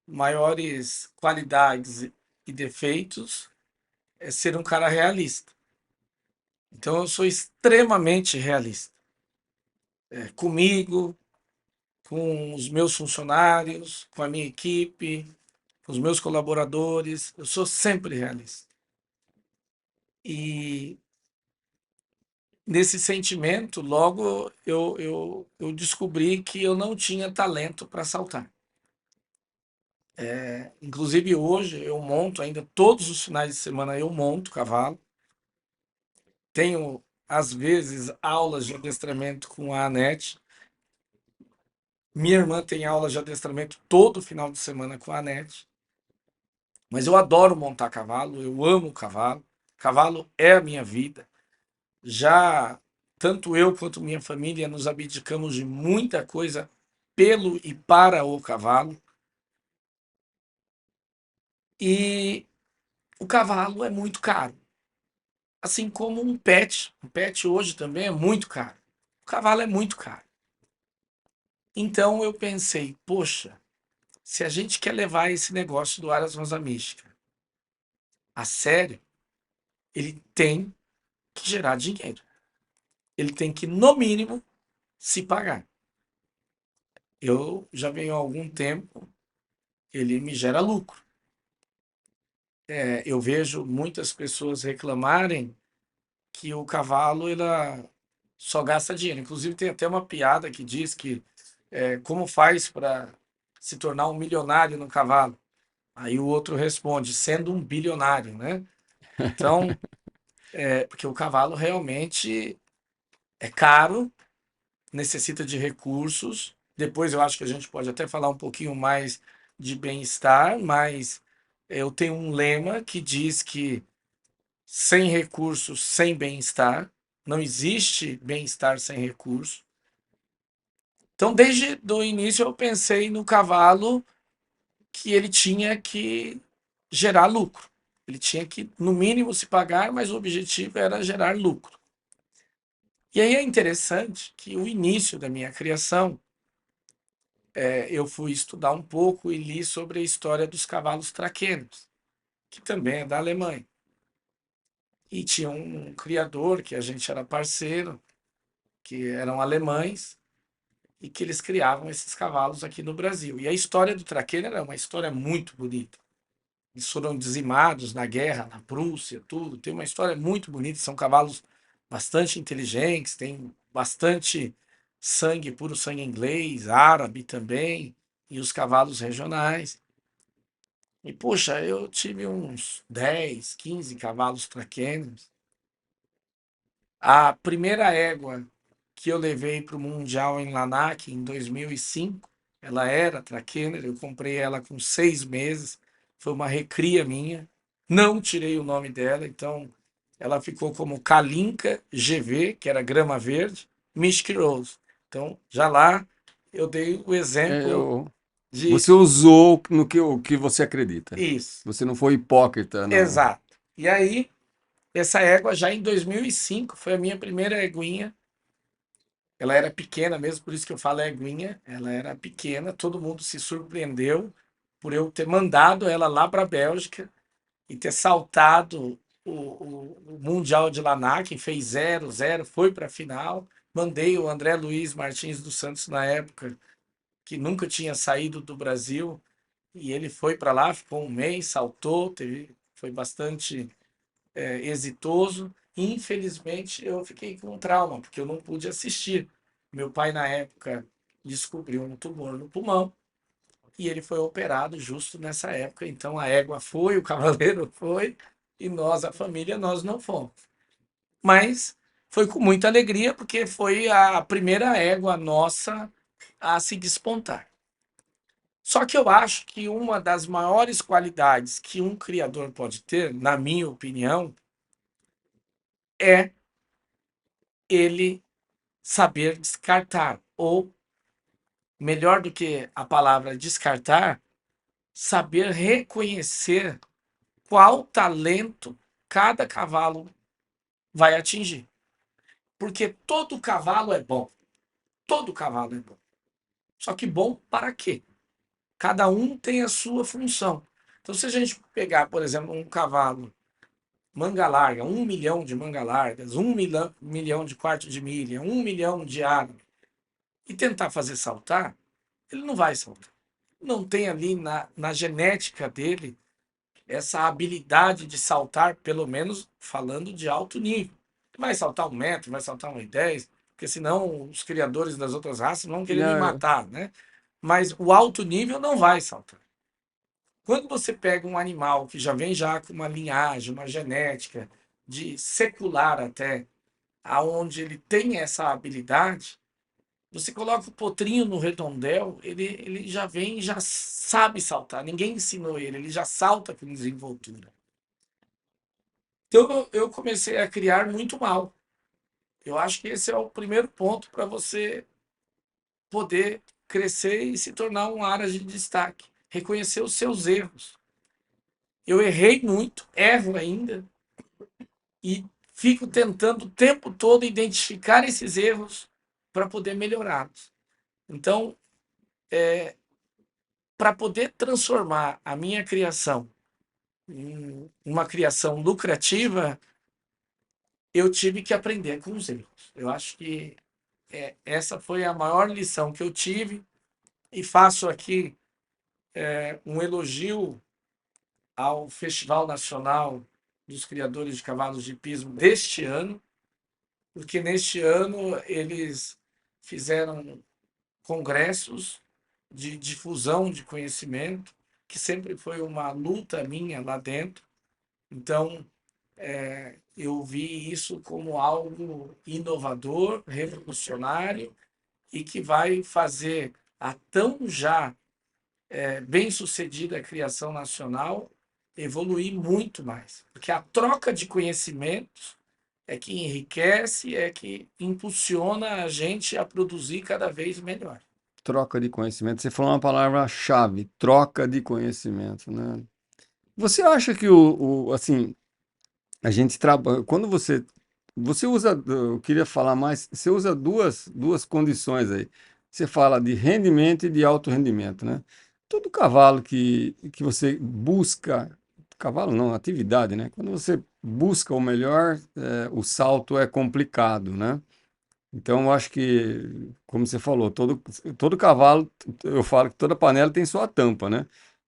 maiores qualidades e defeitos é ser um cara realista. Então eu sou extremamente realista. Comigo, com os meus funcionários, com a minha equipe, com os meus colaboradores, eu sou sempre realista. E nesse sentimento, logo eu descobri que eu não tinha talento para saltar. Inclusive hoje eu monto ainda todos os finais de semana eu monto cavalo. Tenho às vezes aulas de adestramento com a Anete. Minha irmã tem aula de adestramento todo final de semana com a Anete. Mas eu adoro montar cavalo, eu amo cavalo. Cavalo é a minha vida. Já tanto eu quanto minha família nos abdicamos de muita coisa pelo e para o cavalo. E o cavalo é muito caro. Assim como um pet. Um pet hoje também é muito caro. O cavalo é muito caro. Então eu pensei, poxa, se a gente quer levar esse negócio do Aras Rosa Mística a sério, ele tem que gerar dinheiro. Ele tem que, no mínimo, se pagar. Eu já venho há algum tempo, ele me gera lucro. Eu vejo muitas pessoas reclamarem que o cavalo ela só gasta dinheiro. Inclusive tem até uma piada que diz que como faz para se tornar um milionário no cavalo? Aí o outro responde, sendo um bilionário, né? Então, porque o cavalo realmente é caro, necessita de recursos. Depois eu acho que a gente pode até falar um pouquinho mais de bem-estar, mas eu tenho um lema que diz que sem recursos, sem bem-estar, não existe bem-estar sem recurso. Então, desde o início eu pensei no cavalo que ele tinha que gerar lucro. Ele tinha que, no mínimo, se pagar, mas o objetivo era gerar lucro. E aí é interessante que o início da minha criação, eu fui estudar um pouco e li sobre a história dos cavalos traquenos, que também é da Alemanha. E tinha um criador, que a gente era parceiro, que eram alemães, e que eles criavam esses cavalos aqui no Brasil. E a história do traqueiro é uma história muito bonita. Eles foram dizimados na guerra, na Prússia, tudo. Tem uma história muito bonita. São cavalos bastante inteligentes, tem bastante sangue, puro sangue inglês, árabe também, e os cavalos regionais. E, poxa, eu tive uns 10, 15 cavalos traquenos. A primeira égua que eu levei para o Mundial em Lanaque, em 2005, ela era traquener, eu comprei ela com 6 meses, foi uma recria minha, não tirei o nome dela, então ela ficou como Kalinka GV, que era grama verde, Mystic Rose. Então, já lá eu dei o É, exemplo de você usou no que, o que você acredita. isso, Você não foi hipócrita, não. exato. E aí, essa égua já em 2005 foi a minha primeira eguinha. Ela era pequena mesmo, por isso que eu falo eguinha. Ela era pequena, todo mundo se surpreendeu por eu ter mandado ela lá para a Bélgica e ter saltado o Mundial de Lanaken, fez 0-0, foi para a final. Mandei o André Luiz Martins dos Santos na época, que nunca tinha saído do Brasil, E ele foi para lá, ficou um mês, saltou, foi bastante exitoso. Infelizmente, eu fiquei com trauma, porque eu não pude assistir. Meu pai, na época, descobriu um tumor no pulmão e ele foi operado justo nessa época. Então, a égua foi, o cavaleiro foi, e nós, a família, nós não fomos. Mas foi com muita alegria, porque foi a primeira égua nossa a se despontar. Só que eu acho que uma das maiores qualidades que um criador pode ter, na minha opinião, é ele saber descartar, ou melhor do que a palavra descartar, saber reconhecer qual talento cada cavalo vai atingir. Porque todo cavalo é bom. Todo cavalo é bom. Só que bom para quê? Cada um tem a sua função. Então, se a gente pegar, por exemplo, um cavalo manga larga, 1 milhão de manga largas, 1 milhão de quarto de milha, 1 milhão de árabe, e tentar fazer saltar, ele não vai saltar. Não tem ali na genética dele essa habilidade de saltar, pelo menos falando de alto nível. Vai saltar 1 metro, vai saltar 1,10, porque senão os criadores das outras raças vão querer me Não, matar, né? Mas o alto nível não vai saltar. Quando você pega um animal que já vem já com uma linhagem, uma genética de secular até, aonde ele tem essa habilidade, você coloca o potrinho no redondel, ele já vem e já sabe saltar. Ninguém ensinou ele já salta com desenvoltura. Então eu comecei a criar muito mal. Eu acho que esse é o primeiro ponto para você poder crescer e se tornar um área de destaque. Reconhecer os seus erros. Eu errei muito, erro ainda, e fico tentando o tempo todo identificar esses erros para poder melhorá-los. Então, para poder transformar a minha criação em uma criação lucrativa, eu tive que aprender com os erros. Eu acho que essa foi a maior lição que eu tive, e faço aqui um elogio ao Festival Nacional dos Criadores de Cavalos de Hipismo deste ano, porque neste ano eles fizeram congressos de difusão de conhecimento, que sempre foi uma luta minha lá dentro. Então, eu vi isso como algo inovador, revolucionário, e que vai fazer a tão já bem-sucedida criação nacional evoluir muito mais. Porque a troca de conhecimentos é que enriquece, é que impulsiona a gente a produzir cada vez melhor. troca de conhecimento. Você falou uma palavra-chave, troca de conhecimento, né? Você acha que assim, a gente trabalha, quando você usa, eu queria falar mais, você usa duas condições aí. Você fala de rendimento e de alto rendimento, né? Todo cavalo que você busca, cavalo não, atividade, né? Quando você busca o melhor, o salto é complicado, né? Então, eu acho que, como você falou, todo cavalo, eu falo que toda panela tem sua tampa, né?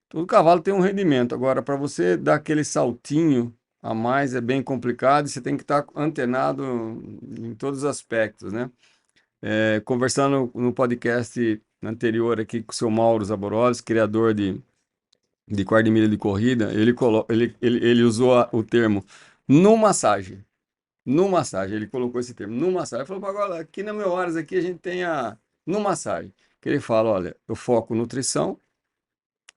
Todo cavalo tem um rendimento. Agora, para você dar aquele saltinho a mais é bem complicado e você tem que estar antenado em todos os aspectos, né? Conversando no podcast anterior aqui com o seu Mauro Zaboroli, criador de quarto de milha de corrida, ele usou o termo no massagem. No massagem, ele colocou esse termo, no massagem. Ele falou, agora, aqui na meu horas aqui a gente tem no massagem. Que ele fala, olha, eu foco nutrição,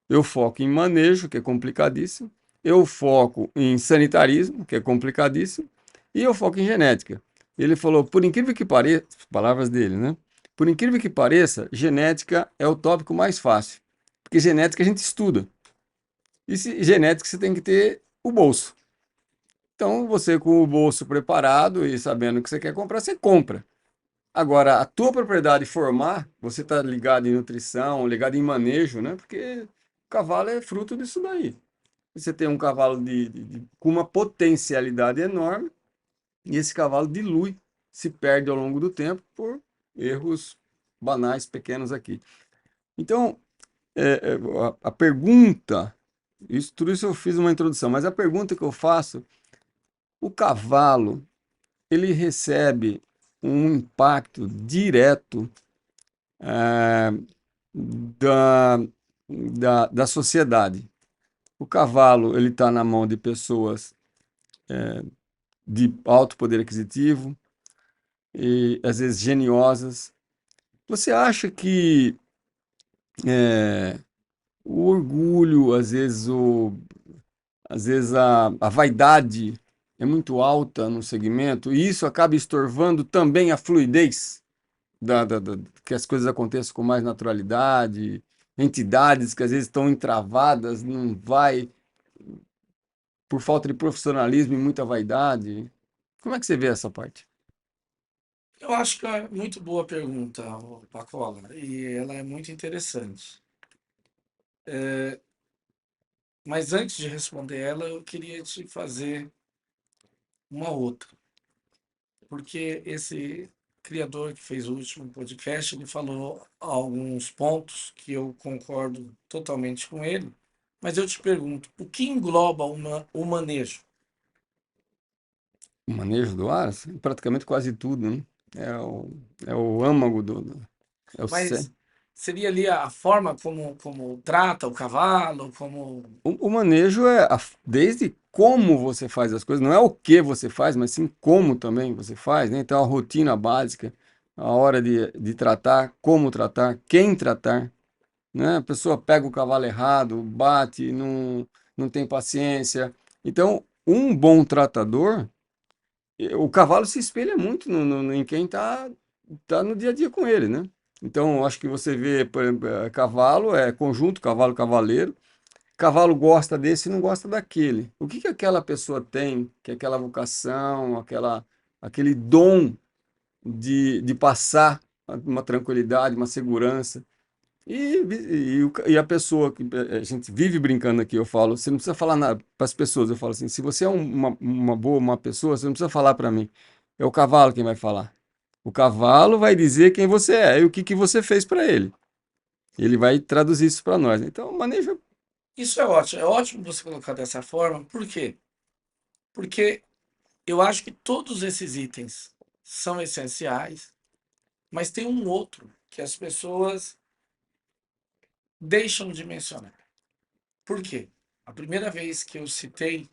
eu foco em manejo, que é complicadíssimo, eu foco em sanitarismo, que é complicadíssimo, e eu foco em genética. Ele falou, por incrível que pareça, palavras dele, né? Por incrível que pareça, genética é o tópico mais fácil, porque genética a gente estuda. E genética você tem que ter o bolso. Então, você com o bolso preparado e sabendo o que você quer comprar, você compra. Agora, a tua propriedade formar, você está ligado em nutrição, ligado em manejo, né? Porque o cavalo é fruto disso daí. Você tem um cavalo com uma potencialidade enorme e esse cavalo dilui, se perde ao longo do tempo por erros banais, pequenos aqui. Então, a pergunta, tudo isso eu fiz uma introdução, mas a pergunta que eu faço, o cavalo, ele recebe um impacto direto eh, da, da sociedade. O cavalo, ele está na mão de pessoas de alto poder aquisitivo e às vezes geniosas. Você acha que o orgulho, às vezes a vaidade é muito alta no segmento e isso acaba estorvando também a fluidez que as coisas aconteçam com mais naturalidade, entidades que às vezes estão entravadas, não vai por falta de profissionalismo e muita vaidade. Como é que você vê essa parte? Eu acho que é muito boa pergunta, Pacola, e ela é muito interessante. Mas antes de responder ela, eu queria te fazer uma outra, porque esse criador que fez o último podcast, ele falou alguns pontos que eu concordo totalmente com ele, mas eu te pergunto, o que engloba o manejo? O manejo do ar, assim, praticamente quase tudo, né? É o, é o âmago é o cé. Mas seria ali a forma como trata o cavalo, como... O manejo é desde como você faz as coisas, não é o que você faz, mas sim como também você faz, né? Então, a rotina básica, a hora de tratar, como tratar, quem tratar, né? A pessoa pega o cavalo errado, bate, não tem paciência. Então, um bom tratador, o cavalo se espelha muito em quem tá no dia a dia com ele, né? Então, acho que você vê, por exemplo, cavalo, é conjunto, cavalo, cavaleiro. Cavalo gosta desse e não gosta daquele. O que que aquela pessoa tem, que é aquela vocação, aquele dom de passar uma tranquilidade, uma segurança. E a pessoa, que a gente vive brincando aqui, eu falo, você não precisa falar nada para as pessoas, eu falo assim, se você é uma boa, uma pessoa, você não precisa falar para mim, é o cavalo quem vai falar. O cavalo vai dizer quem você é e o que que você fez para ele. Ele vai traduzir isso para nós. Então, manejo. Isso é ótimo você colocar dessa forma, por quê? Porque eu acho que todos esses itens são essenciais, mas tem um outro que as pessoas deixam de mencionar. Por quê? A primeira vez que eu citei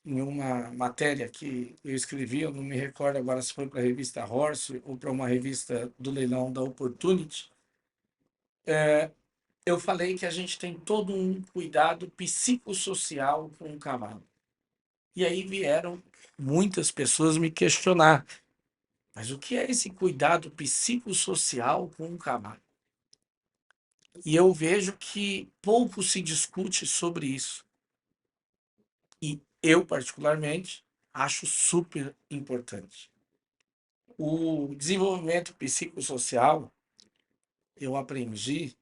em uma matéria que eu escrevi, eu não me recordo agora se foi para a revista Horse ou para uma revista do leilão da Opportunity, eu falei que a gente tem todo um cuidado psicossocial com o cavalo. E aí vieram muitas pessoas me questionar, mas o que é esse cuidado psicossocial com o cavalo? E eu vejo que pouco se discute sobre isso. E eu, particularmente, acho super importante. O desenvolvimento psicossocial eu aprendi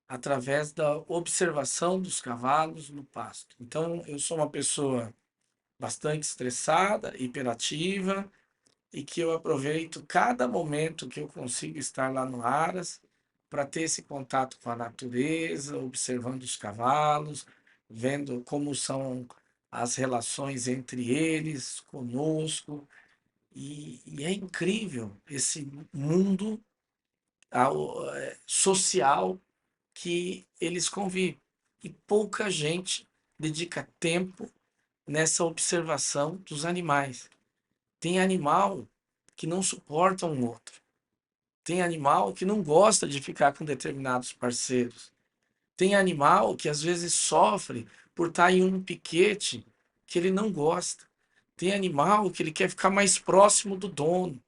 através da observação dos cavalos no pasto. Então, eu sou uma pessoa bastante estressada, hiperativa, e que eu aproveito cada momento que eu consigo estar lá no Aras para ter esse contato com a natureza, observando os cavalos, vendo como são as relações entre eles, conosco. E é incrível esse mundo social que eles convivem. E pouca gente dedica tempo nessa observação dos animais. Tem animal que não suporta um outro. Tem animal que não gosta de ficar com determinados parceiros. Tem animal que às vezes sofre por estar em um piquete que ele não gosta. Tem animal que ele quer ficar mais próximo do dono.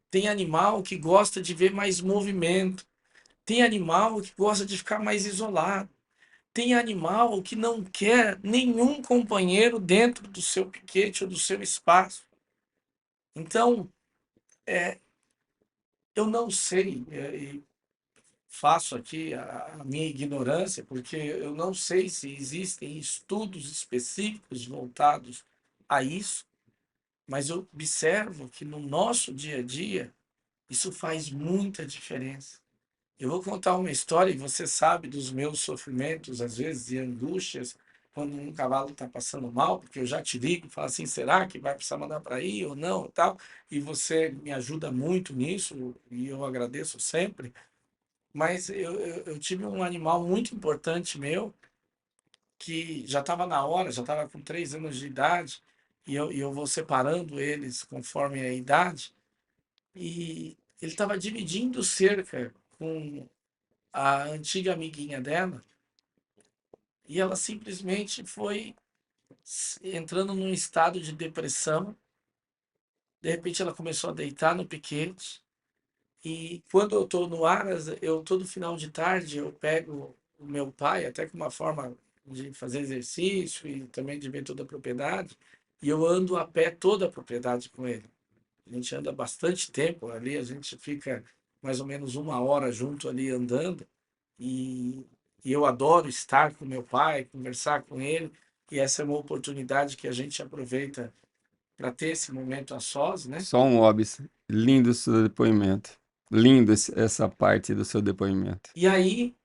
Tem animal que gosta de ver mais movimento. Tem animal que gosta de ficar mais isolado. Tem animal que não quer nenhum companheiro dentro do seu piquete ou do seu espaço. Então, eu não sei, e faço aqui a minha ignorância, porque eu não sei se existem estudos específicos voltados a isso, mas eu observo que no nosso dia a dia isso faz muita diferença. Eu vou contar uma história e você sabe dos meus sofrimentos, às vezes, e angústias, quando um cavalo está passando mal, porque eu já te ligo e falo assim, será que vai precisar mandar para ir ou não e tal, e você me ajuda muito nisso, e eu agradeço sempre, mas eu tive um animal muito importante meu, que já estava na hora, já estava com 3 anos de idade, e eu vou separando eles conforme a idade, e ele estava dividindo cerca com a antiga amiguinha dela, e ela simplesmente foi entrando num estado de depressão. De repente, ela começou a deitar no piquete. E quando eu estou no Aras, eu todo final de tarde eu pego o meu pai, até com uma forma de fazer exercício e também de ver toda a propriedade, e eu ando a pé toda a propriedade com ele. A gente anda bastante tempo ali, a gente fica mais ou menos 1 hora junto ali andando. E, e eu adoro estar com meu pai, conversar com ele. E essa é uma oportunidade que a gente aproveita para ter esse momento a sós, né? Só um óbice. Lindo o seu depoimento. Lindo essa parte do seu depoimento. E aí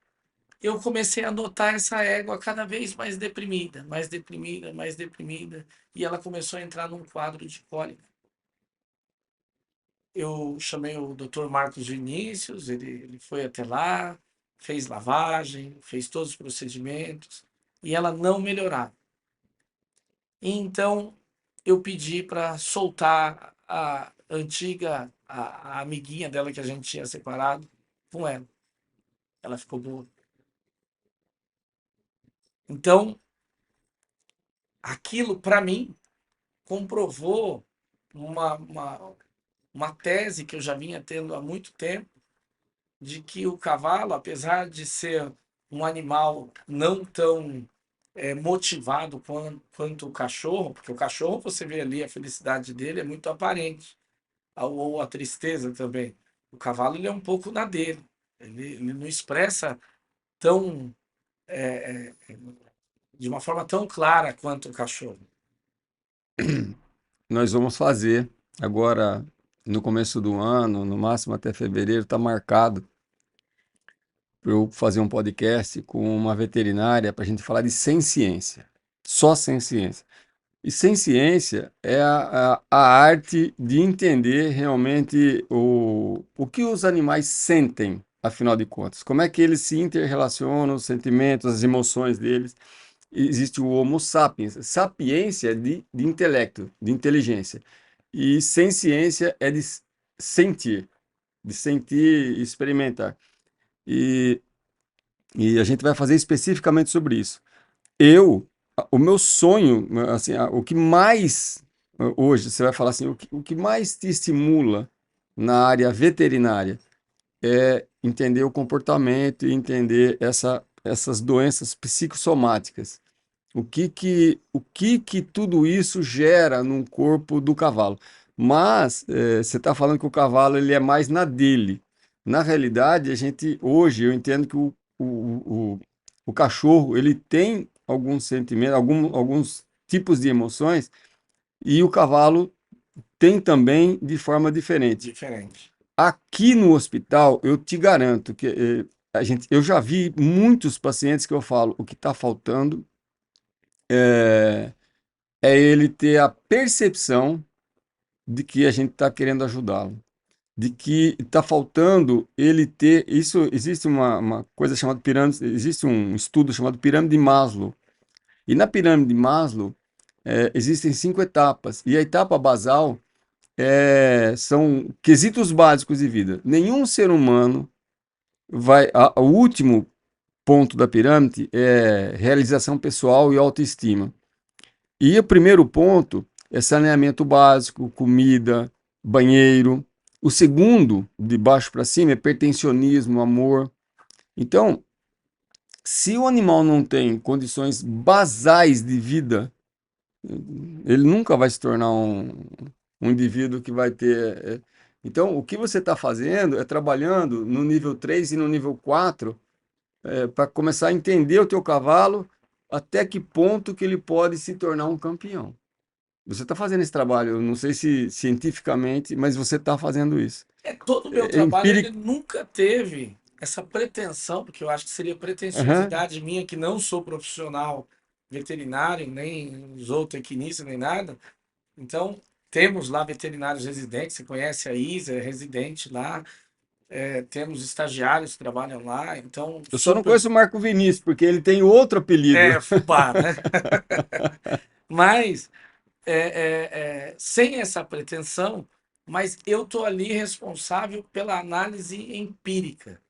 eu comecei a notar essa égua cada vez mais deprimida, mais deprimida, mais deprimida. E ela começou a entrar num quadro de cólica. Eu chamei o Dr. Marcos Vinícius, ele foi até lá, fez lavagem, fez todos os procedimentos, e ela não melhorava. E então eu pedi para soltar a antiga, a amiguinha dela que a gente tinha separado com ela. Ela ficou boa. Então, aquilo para mim comprovou uma tese que eu já vinha tendo há muito tempo, de que o cavalo, apesar de ser um animal não tão motivado quanto o cachorro, porque o cachorro você vê ali a felicidade dele é muito aparente, ou a tristeza também. O cavalo ele é um pouco na dele, ele não expressa tão de uma forma tão clara quanto o cachorro. Nós vamos fazer agora no começo do ano, no máximo até fevereiro, está marcado para eu fazer um podcast com uma veterinária para a gente falar de sem ciência, só sem ciência. E sem ciência é a arte de entender realmente o que os animais sentem, afinal de contas. Como é que eles se interrelacionam, os sentimentos, as emoções deles. Existe o Homo sapiens. Sapiência é de intelecto, de inteligência. E sem ciência é sentir, de sentir e experimentar. E, e a gente vai fazer especificamente sobre isso. O meu sonho, assim, o que mais, hoje, você vai falar assim, o que mais te estimula na área veterinária é entender o comportamento e entender essas doenças psicossomáticas. O que que tudo isso gera no corpo do cavalo? Mas você está falando que o cavalo ele é mais na dele. Na realidade, a gente hoje eu entendo que o cachorro ele tem alguns sentimentos, alguns tipos de emoções e o cavalo tem também de forma diferente. Diferente. Aqui no hospital, eu te garanto que eu já vi muitos pacientes que eu falo, o que está faltando é, é ele ter a percepção de que a gente está querendo ajudá-lo, de que está faltando ele ter. Isso existe uma coisa chamada pirâmide, existe um estudo chamado pirâmide de Maslow. E na pirâmide de Maslow existem 5 etapas, e a etapa basal são quesitos básicos de vida. Nenhum ser humano vai. O último ponto da pirâmide é realização pessoal e autoestima. E o primeiro ponto é saneamento básico, comida, banheiro. O segundo, de baixo para cima, é pertencionismo, amor. Então, se o animal não tem condições basais de vida, ele nunca vai se tornar um indivíduo que vai ter. Então, o que você está fazendo é trabalhando no nível 3 e no nível 4 para começar a entender o teu cavalo até que ponto que ele pode se tornar um campeão. Você está fazendo esse trabalho, eu não sei se cientificamente, mas você está fazendo isso. Todo o meu É trabalho ele empírico. nunca teve essa pretensão, porque eu acho que seria Aham. pretensiosidade minha, que não sou profissional veterinário, nem zootecnista, nem nada. Então, temos lá veterinários residentes, você conhece a Isa, é residente lá, temos estagiários que trabalham lá, então, Eu só não super. conheço o Marco Vinícius, porque ele tem outro apelido. É, fubá, né? Mas, sem essa pretensão, mas eu estou ali responsável pela análise empírica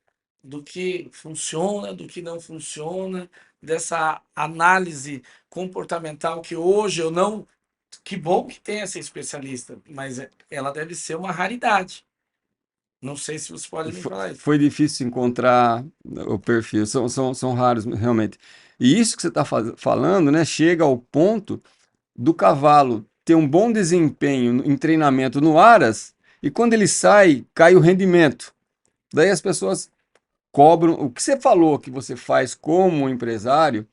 do que funciona, do que não funciona, dessa análise comportamental que hoje eu não. Que bom que tem essa especialista, mas ela deve ser uma raridade. Não sei se você pode me falar isso. Foi difícil encontrar o perfil, são raros realmente. E isso que você está falando, né, chega ao ponto do cavalo ter um bom desempenho em treinamento no aras e quando ele sai, cai o rendimento. Daí as pessoas cobram. O que você falou que você faz como empresário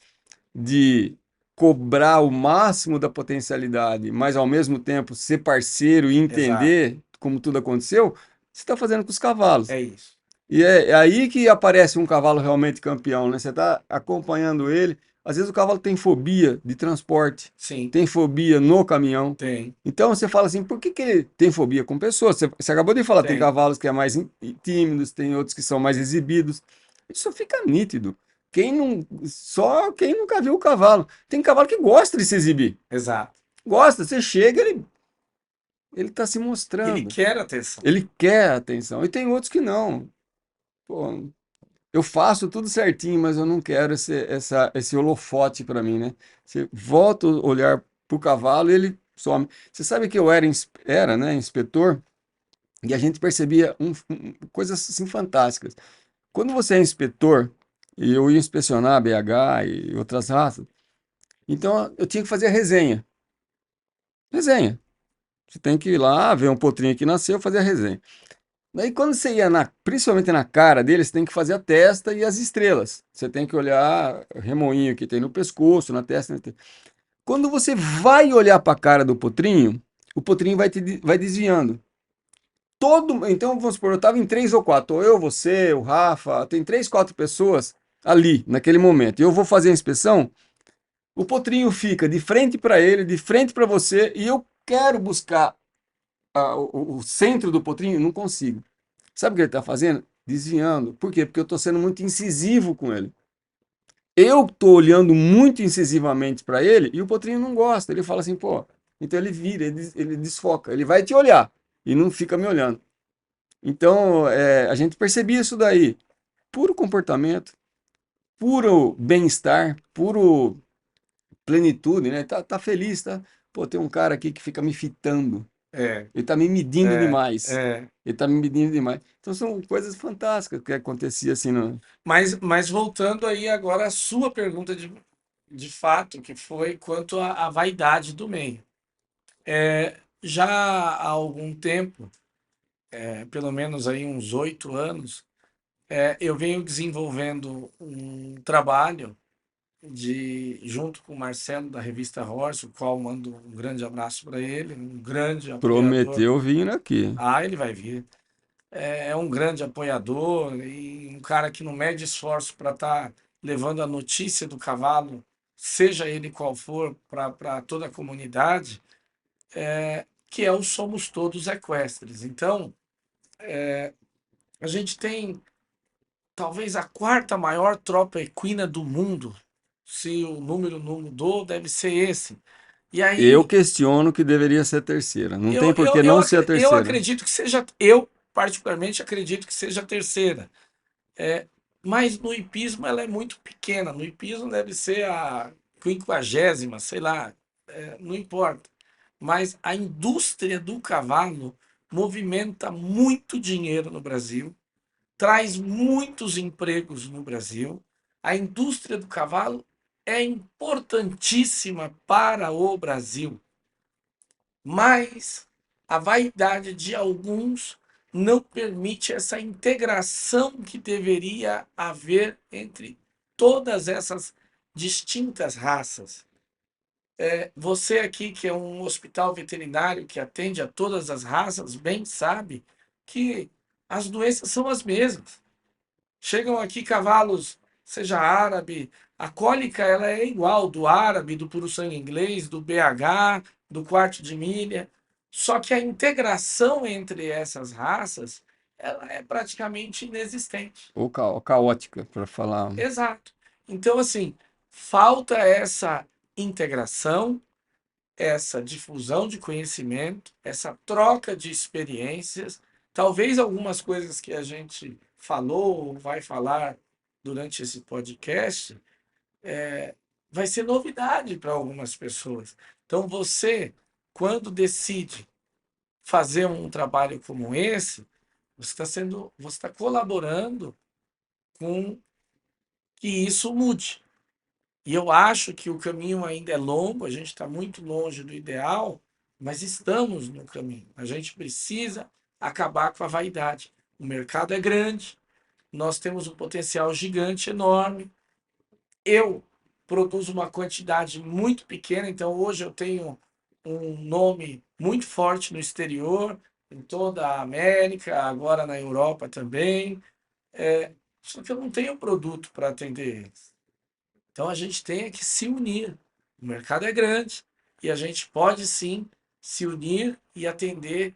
de cobrar o máximo da potencialidade, mas ao mesmo tempo ser parceiro e Exato, entender como tudo aconteceu, você está fazendo com os cavalos. é isso. E é aí que aparece um cavalo realmente campeão, né? Você está acompanhando ele. Às vezes o cavalo tem fobia de transporte, Sim, tem fobia no caminhão. tem, Então você fala assim, por que que ele tem fobia com pessoas? Você acabou de falar, tem tem. cavalos que é mais tímidos, tem outros que são mais exibidos. Isso fica nítido. Quem não, só quem nunca viu o cavalo. Tem cavalo que gosta de se exibir. Exato. Gosta, você chega, ele está se Ele mostrando. quer atenção. Ele quer atenção. E tem outros que não. Pô, eu faço tudo certinho, mas eu não quero esse holofote para mim, né? Você volta o olhar pro cavalo e ele some. Você sabe que eu era, né, inspetor, e a gente percebia coisas assim fantásticas. Quando você é inspetor, e eu ia inspecionar BH e outras raças, então eu tinha que fazer a resenha. Resenha. Você tem que ir lá, ver um potrinho que nasceu, fazer a resenha. Daí quando você ia principalmente na cara dele, você tem que fazer a testa e as estrelas. Você tem que olhar o remoinho que tem no pescoço, na testa. Quando você vai olhar para a cara do potrinho, o potrinho vai desviando. Então vamos supor, eu estava em três ou quatro, ou eu, você, o Rafa, tem três, quatro pessoas ali, naquele momento. E eu vou fazer a inspeção, o potrinho fica de frente para ele, de frente para você, e eu quero buscar o centro do potrinho, não consigo. Sabe o que ele está fazendo? Desviando. Por quê? Porque eu estou sendo muito incisivo com ele. Eu estou olhando muito incisivamente para ele e o potrinho não gosta. Ele fala assim, pô. Então ele vira, ele desfoca. Ele vai te olhar e não fica me olhando. Então a gente percebia isso daí. Puro comportamento, puro bem-estar, puro plenitude, né? Tá feliz, tá? Pô, tem um cara aqui que fica me fitando. É, Ele tá me medindo é, demais. é. Ele tá me medindo demais. Então são coisas fantásticas que acontecia assim no. Mas voltando aí agora à sua pergunta de fato, que foi quanto à vaidade do meio. Já há algum tempo, pelo menos aí uns 8 anos, eu venho desenvolvendo um trabalho junto com o Marcelo da revista Horse, o qual mando um grande abraço para ele, um grande apoiador. Prometeu vindo aqui. Ah, ele vai vir. É um grande apoiador e um cara que não mede esforço para estar levando a notícia do cavalo, seja ele qual for, para toda a comunidade, que é o Somos Todos Equestres. Então, a gente tem talvez a quarta maior tropa equina do mundo. Se o número não mudou, deve ser esse. E Eu aí, questiono que deveria ser a terceira. Não eu, tem por eu, que eu, não ser a acre- eu terceira. acredito que seja, eu particularmente acredito que seja a terceira. É, mas no hipismo ela é muito pequena. No hipismo deve ser a 50ª, sei lá, não importa. Mas a indústria do cavalo movimenta muito dinheiro no Brasil, traz muitos empregos no Brasil. A indústria do cavalo é importantíssima para o Brasil, mas a vaidade de alguns não permite essa integração que deveria haver entre todas essas distintas raças. Você aqui, que é um hospital veterinário que atende a todas as raças, bem sabe que as doenças são as mesmas. Chegam aqui cavalos, seja árabe, a cólica ela é igual do árabe, do puro sangue inglês, do BH, do quarto de milha, só que a integração entre essas raças ela é praticamente inexistente. Ou caótica, para falar. Exato. Então, assim, falta essa integração, essa difusão de conhecimento, essa troca de experiências, talvez algumas coisas que a gente falou ou vai falar durante esse podcast, vai ser novidade para algumas pessoas. Então, você, quando decide fazer um trabalho como esse, você está colaborando com que isso mude. E eu acho que o caminho ainda é longo, a gente está muito longe do ideal, mas estamos no caminho. A gente precisa acabar com a vaidade. O mercado é grande, nós temos um potencial gigante, enorme. Eu produzo uma quantidade muito pequena, então hoje eu tenho um nome muito forte no exterior, em toda a América, agora na Europa também. Só que eu não tenho produto para atender eles. Então a gente tem que se unir. O mercado é grande e a gente pode sim se unir e atender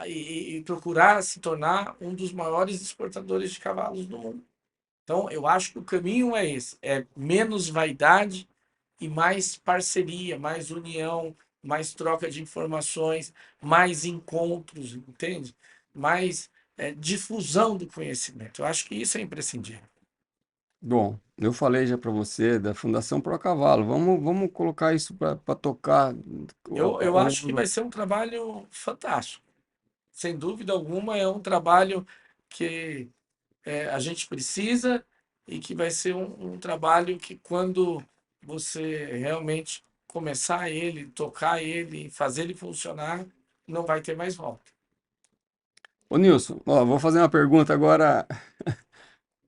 e procurar se tornar um dos maiores exportadores de cavalos do mundo. Então eu acho que o caminho é esse: é menos vaidade e mais parceria, mais união, mais troca de informações, mais encontros, entende? Mais difusão do conhecimento. Eu acho que isso é imprescindível. Bom, eu falei já para você da Fundação Pro Cavalo. Vamos colocar isso para tocar. Eu acho que vai ser um trabalho fantástico. Sem dúvida alguma, é um trabalho que a gente precisa e que vai ser um trabalho que, quando você realmente começar ele, tocar ele, fazer ele funcionar, não vai ter mais volta. Ô Nilson, ó, vou fazer uma pergunta agora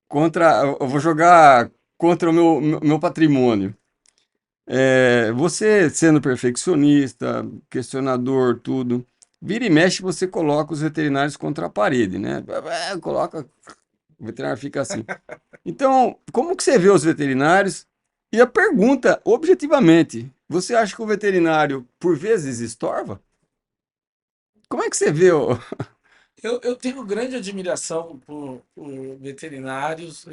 contra. Eu vou jogar contra o meu patrimônio. Você sendo perfeccionista, questionador, tudo, vira e mexe você coloca os veterinários contra a parede, né? Coloca, o veterinário fica assim. Então, como que você vê os veterinários? E a pergunta, objetivamente, você acha que o veterinário por vezes estorva? Como é que você vê o... Eu tenho grande admiração por veterinários.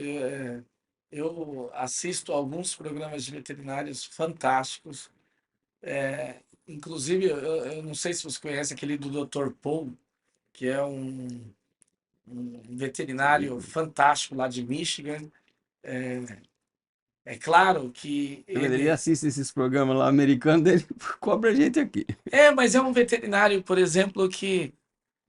Eu assisto a alguns programas de veterinários fantásticos. Inclusive, eu não sei se você conhece aquele do Dr. Paul, que é um veterinário fantástico lá de Michigan. É claro que Ele ele. assiste esses programas lá americanos, ele cobra a gente aqui. Mas é um veterinário, por exemplo, que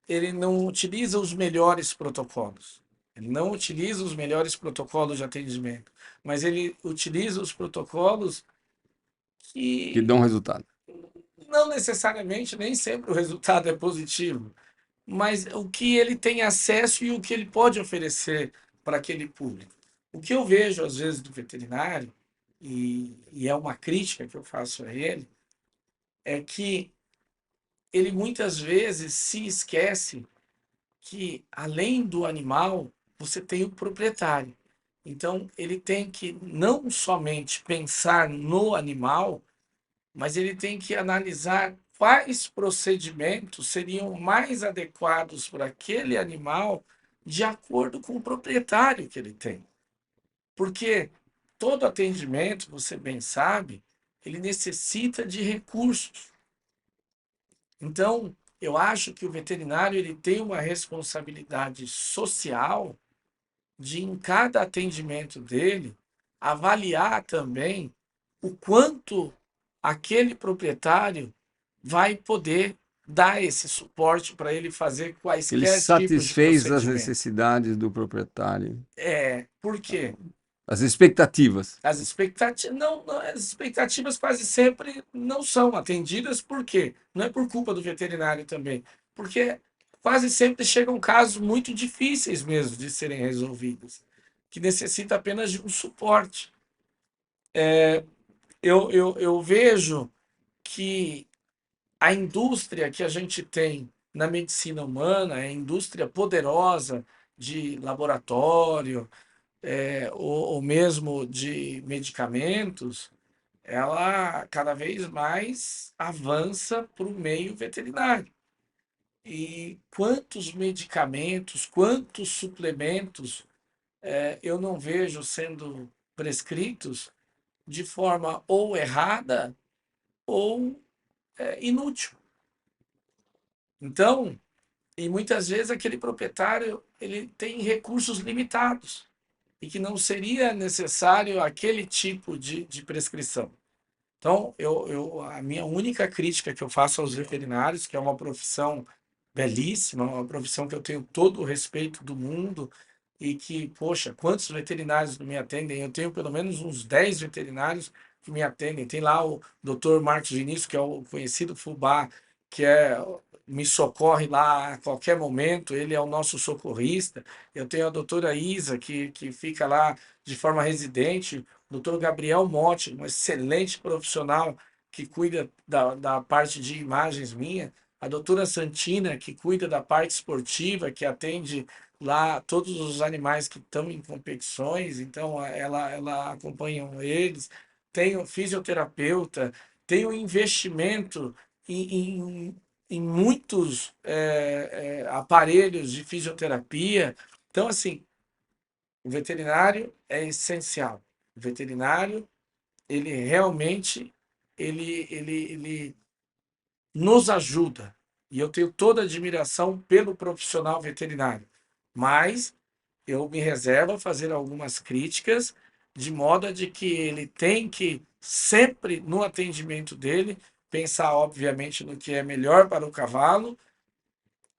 ele não utiliza os melhores protocolos. Ele não utiliza os melhores protocolos de atendimento, mas ele utiliza os protocolos Que que dão resultado. não necessariamente, nem sempre o resultado é positivo, mas o que ele tem acesso e o que ele pode oferecer para aquele público. O que eu vejo, às vezes, do veterinário, e é uma crítica que eu faço a ele, é que ele muitas vezes se esquece que, além do animal, você tem o proprietário. Então, ele tem que não somente pensar no animal, mas ele tem que analisar quais procedimentos seriam mais adequados para aquele animal de acordo com o proprietário que ele tem. Porque todo atendimento, você bem sabe, ele necessita de recursos. Então, eu acho que o veterinário ele tem uma responsabilidade social de, em cada atendimento dele, avaliar também o quanto aquele proprietário vai poder dar esse suporte para ele fazer Ele quaisquer tipos de satisfez as procedimento. necessidades do proprietário, Por quê? as expectativas. As expectativas quase sempre não são atendidas, por quê? Não é por culpa do veterinário também, porque quase sempre chegam casos muito difíceis mesmo de serem resolvidos, que necessita apenas de um suporte. Eu vejo que a indústria que a gente tem na medicina humana é indústria poderosa, de laboratório, ou mesmo de medicamentos, ela cada vez mais avança para o meio veterinário. E quantos medicamentos, quantos suplementos eu não vejo sendo prescritos de forma ou errada ou inútil. Então, e muitas vezes aquele proprietário ele tem recursos limitados e que não seria necessário aquele tipo de prescrição. Então, a minha única crítica que eu faço aos veterinários, que é uma profissão belíssima, uma profissão que eu tenho todo o respeito do mundo e que, poxa, quantos veterinários não me atendem? Eu tenho pelo menos uns 10 veterinários que me atendem. Tem lá o Dr. Marcos Vinícius, que é o conhecido fubá, que me socorre lá a qualquer momento, ele é o nosso socorrista. Eu tenho a doutora Isa, que fica lá de forma residente, o doutor Gabriel Motti, um excelente profissional que cuida da parte de imagens minha, a doutora Santina, que cuida da parte esportiva, que atende lá todos os animais que estão em competições, então ela acompanha eles. Tem o fisioterapeuta, tem o investimento em, em muitos aparelhos de fisioterapia. Então, assim, o veterinário é essencial. O veterinário, ele realmente ele nos ajuda. E eu tenho toda a admiração pelo profissional veterinário. Mas eu me reservo a fazer algumas críticas, de modo a de que ele tem que, sempre no atendimento dele, pensar, obviamente, no que é melhor para o cavalo,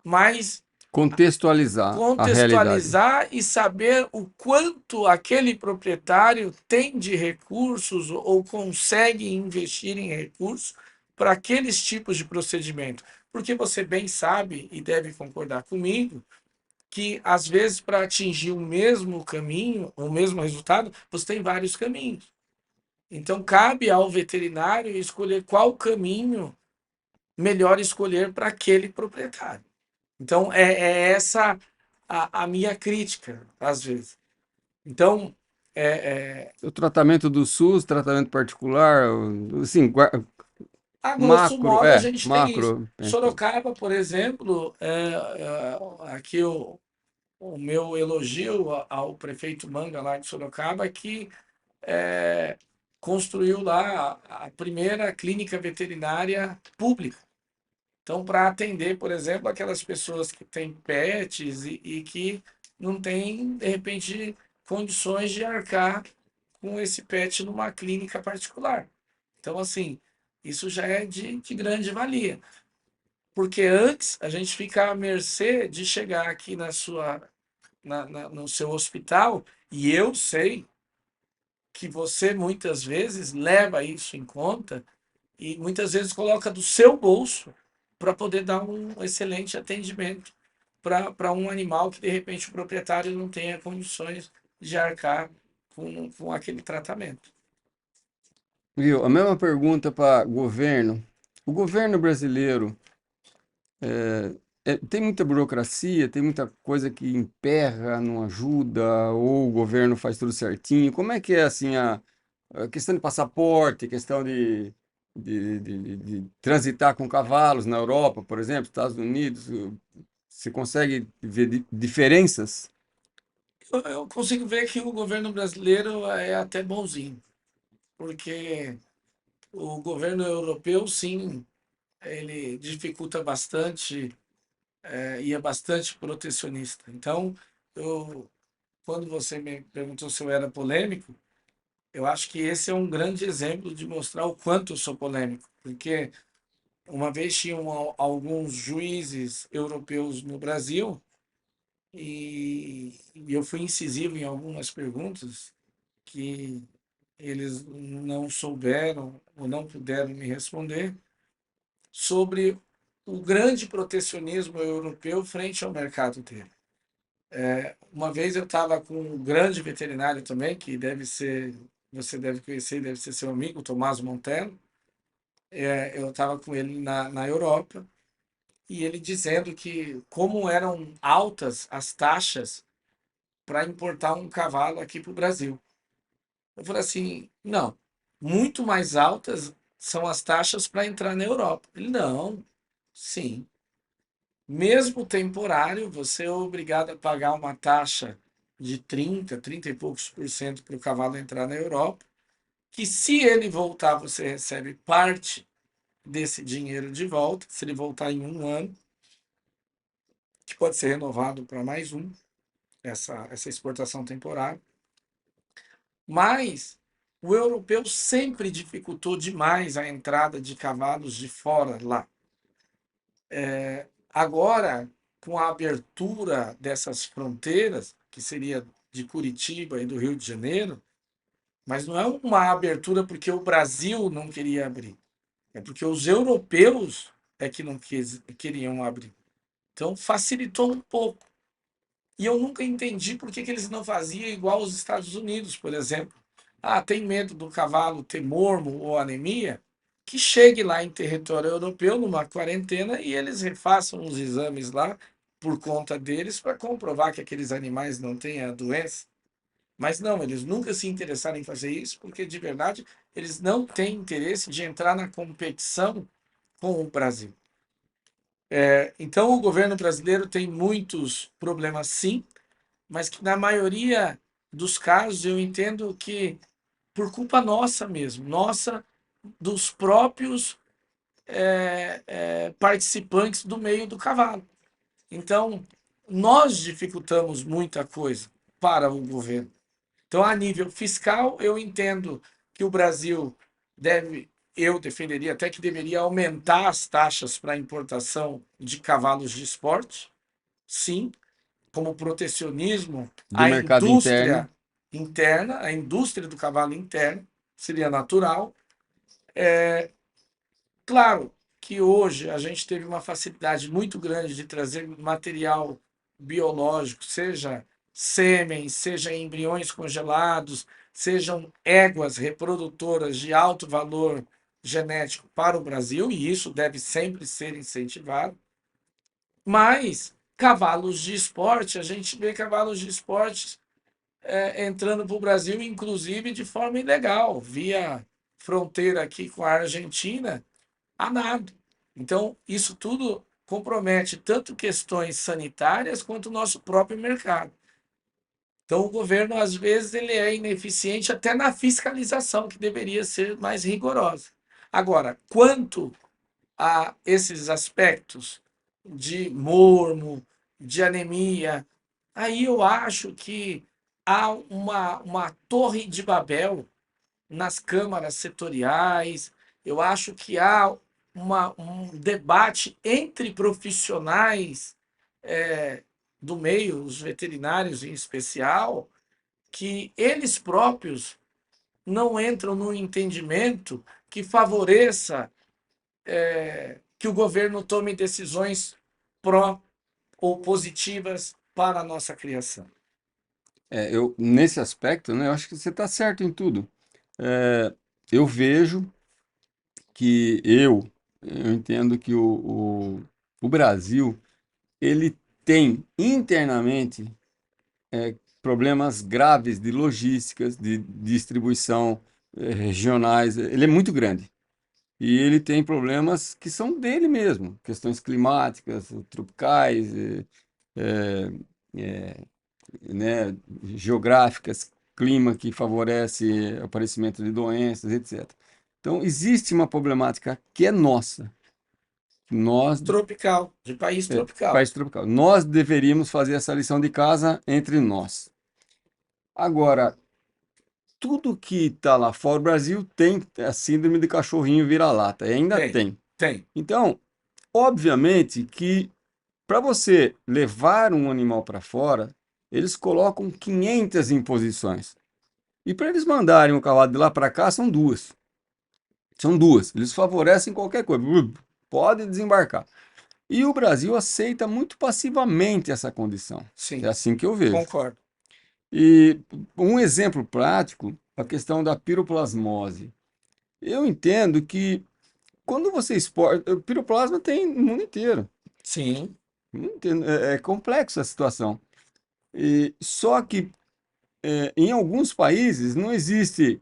mas Contextualizar a realidade. contextualizar e saber o quanto aquele proprietário tem de recursos ou consegue investir em recursos para aqueles tipos de procedimento. Porque você bem sabe e deve concordar comigo que às vezes para atingir o mesmo caminho, o mesmo resultado, você tem vários caminhos. Então cabe ao veterinário escolher qual caminho melhor escolher para aquele proprietário. Então é essa a minha crítica, às vezes. Então, O tratamento do SUS, tratamento particular, assim, a grosso macro, modo, a gente tem isso. macro, pensando. Sorocaba, por exemplo, aqui o meu elogio ao prefeito Manga lá de Sorocaba, que construiu lá a primeira clínica veterinária pública. Então, para atender, por exemplo, aquelas pessoas que têm pets e que não têm, de repente, condições de arcar com esse pet numa clínica particular. Então, assim, isso já é de grande valia. Porque antes a gente fica à mercê de chegar aqui no seu hospital, e eu sei que você muitas vezes leva isso em conta e muitas vezes coloca do seu bolso para poder dar um excelente atendimento para um animal que de repente o proprietário não tenha condições de arcar com aquele tratamento. Viu? A mesma pergunta para governo. O governo brasileiro tem muita burocracia, tem muita coisa que emperra, não ajuda, ou o governo faz tudo certinho. Como é que é assim a questão de passaporte, questão de transitar com cavalos na Europa, por exemplo, Estados Unidos? Você consegue ver diferenças? Eu consigo ver que o governo brasileiro é até bonzinho, porque o governo europeu, sim, ele dificulta bastante e é bastante protecionista. Então, quando você me perguntou se eu era polêmico, eu acho que esse é um grande exemplo de mostrar o quanto eu sou polêmico, porque uma vez tinham alguns juízes europeus no Brasil e eu fui incisivo em algumas perguntas que eles não souberam ou não puderam me responder sobre o grande protecionismo europeu frente ao mercado dele. Uma vez eu estava com um grande veterinário também, que você deve conhecer, deve ser seu amigo, Tomás Montello. Eu estava com ele na Europa e ele dizendo que como eram altas as taxas para importar um cavalo aqui para o Brasil. Eu falei assim, não, muito mais altas são as taxas para entrar na Europa. Ele, não, sim. Mesmo temporário, você é obrigado a pagar uma taxa de 30 e poucos por cento para o cavalo entrar na Europa, que se ele voltar, você recebe parte desse dinheiro de volta, se ele voltar em um ano, que pode ser renovado para mais um, essa exportação temporária. Mas o europeu sempre dificultou demais a entrada de cavalos de fora lá. Agora, com a abertura dessas fronteiras, que seria de Curitiba e do Rio de Janeiro, mas não é uma abertura porque o Brasil não queria abrir, é porque os europeus é que não queriam abrir. Então, facilitou um pouco. E eu nunca entendi por que eles não faziam igual os Estados Unidos, por exemplo. Ah, tem medo do cavalo ter mormo ou anemia? Que chegue lá em território europeu, numa quarentena, e eles refaçam os exames lá por conta deles para comprovar que aqueles animais não têm a doença. Mas não, eles nunca se interessaram em fazer isso, porque de verdade eles não têm interesse de entrar na competição com o Brasil. Então o governo brasileiro tem muitos problemas, sim, mas que na maioria dos casos eu entendo que por culpa nossa mesmo, nossa, dos próprios participantes do meio do cavalo. Então, nós dificultamos muita coisa para o governo. Então, a nível fiscal, eu entendo que o Brasil eu defenderia até que deveria aumentar as taxas para importação de cavalos de esporte, sim, como protecionismo Do à mercado interno. indústria interna, a indústria do cavalo interno, seria natural. Claro que hoje a gente teve uma facilidade muito grande de trazer material biológico, seja sêmen, seja embriões congelados, sejam éguas reprodutoras de alto valor genético para o Brasil, e isso deve sempre ser incentivado. Mas cavalos de esporte, a gente vê cavalos de esporte entrando para o Brasil, inclusive de forma ilegal, via fronteira aqui com a Argentina, a nado. Então, isso tudo compromete tanto questões sanitárias quanto o nosso próprio mercado. Então, o governo, às vezes, ele é ineficiente até na fiscalização, que deveria ser mais rigorosa. Agora, quanto a esses aspectos de mormo, de anemia, aí eu acho que há uma torre de Babel nas câmaras setoriais, eu acho que há um debate entre profissionais do meio, os veterinários em especial, que eles próprios não entram no entendimento que favoreça que o governo tome decisões pró ou positivas para a nossa criação. Nesse aspecto, né, eu acho que você está certo em tudo. Eu vejo que eu entendo que o Brasil, ele tem internamente problemas graves de logísticas, de distribuição regionais. Ele é muito grande. E ele tem problemas que são dele mesmo, questões climáticas, tropicais, eh, eh, né, geográficas, clima que favorece aparecimento de doenças, etc. Então, existe uma problemática que é nossa. Nós, Tropical, de país tropical. país tropical, nós deveríamos fazer essa lição de casa entre nós. Agora, tudo que está lá fora, o Brasil tem a síndrome de cachorrinho vira-lata, e ainda Tem, tem. tem. Então, obviamente que para você levar um animal para fora, eles colocam 500 imposições. E para eles mandarem o cavalo de lá para cá, são duas. São duas. Eles favorecem qualquer coisa. Pode desembarcar. E o Brasil aceita muito passivamente essa condição. É Sim, assim que eu vejo. concordo. E um exemplo prático, a questão da piroplasmose. Eu entendo que quando você exporta, o piroplasma tem no mundo inteiro. Sim, No mundo inteiro. É complexo a situação. Só que em alguns países não existe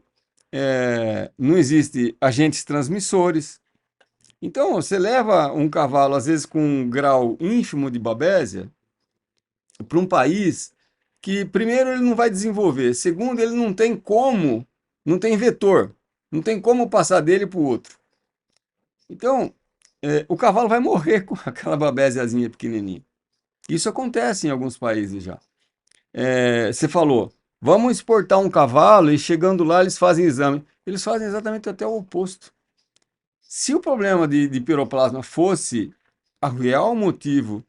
agentes transmissores. Então, você leva um cavalo, às vezes com um grau ínfimo de babésia, para um país que, primeiro, ele não vai desenvolver, segundo, ele não tem como, não tem vetor, não tem como passar dele para o outro. Então, o cavalo vai morrer com aquela babésiazinha pequenininha. Isso acontece em alguns países já. Você falou, vamos exportar um cavalo e chegando lá eles fazem exame. Eles fazem exatamente até o oposto. Se o problema de piroplasma fosse o real motivo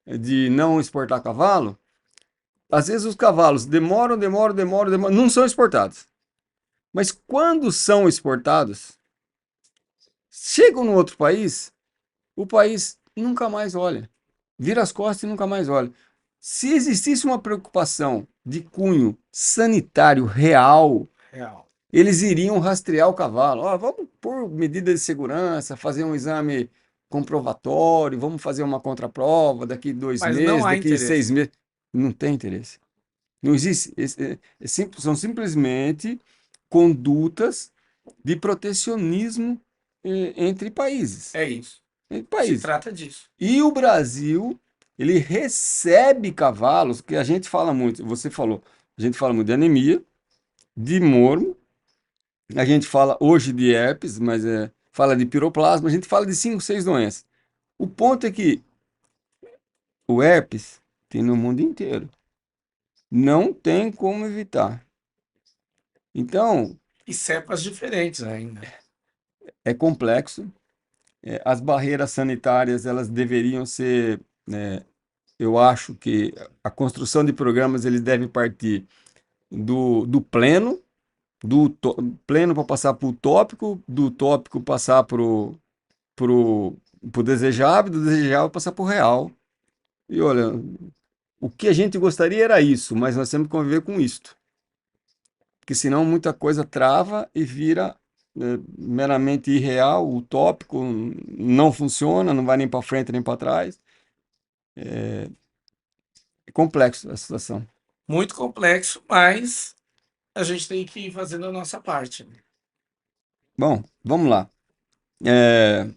de não exportar cavalo, às vezes os cavalos demoram, não são exportados. Mas quando são exportados, chegam no outro país, o país nunca mais olha. Vira as costas e nunca mais olha. Se existisse uma preocupação de cunho sanitário real, Real. eles iriam rastrear o cavalo. Ó, vamos por medida de segurança, fazer um exame comprovatório, vamos fazer uma contraprova daqui 2 Mas não meses, há daqui interesse. 6 meses. Não tem interesse. Não existe. São simplesmente condutas de protecionismo entre países. É isso. Entre Se países. trata disso. E o Brasil, ele recebe cavalos, que a gente fala muito, você falou, a gente fala muito de anemia, de mormo, a gente fala hoje de herpes, mas fala de piroplasma, a gente fala de 5, 6 doenças. O ponto é que o herpes tem no mundo inteiro. Não tem como evitar. Então, E cepas diferentes ainda. é complexo. As barreiras sanitárias, elas deveriam ser, eu acho que a construção de programas, eles devem partir do pleno, pleno para passar para o tópico, do tópico passar pro desejável, do desejável passar para o real. E olha, o que a gente gostaria era isso, mas nós temos que conviver com isto. Porque senão muita coisa trava e vira meramente irreal, utópico, não funciona, não vai nem para frente nem para trás. É complexo a situação. Muito complexo, mas a gente tem que ir fazendo a nossa parte, né? Bom, vamos lá. É,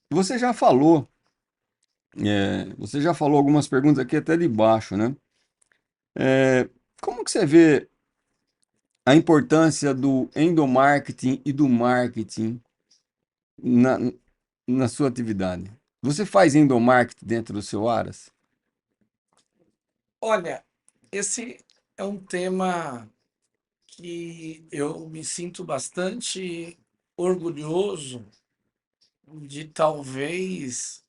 você já falou, você já falou algumas perguntas aqui até de baixo, né? É, como que você vê a importância do endomarketing e do marketing na, na sua atividade? Você faz endomarketing dentro do seu Aras? Olha, esse é um tema que eu me sinto bastante orgulhoso de talvez,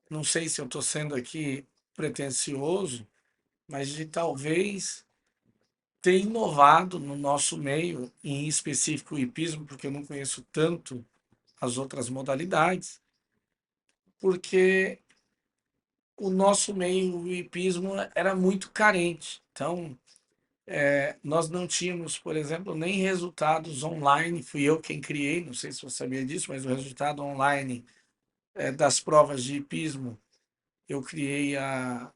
não sei se eu estou sendo aqui pretensioso, mas de talvez ter inovado no nosso meio, em específico o hipismo, porque eu não conheço tanto as outras modalidades, porque o nosso meio, o hipismo, era muito carente. Então, nós não tínhamos, por exemplo, nem resultados online. Fui eu quem criei, não sei se você sabia disso, mas o resultado online das provas de hipismo eu criei há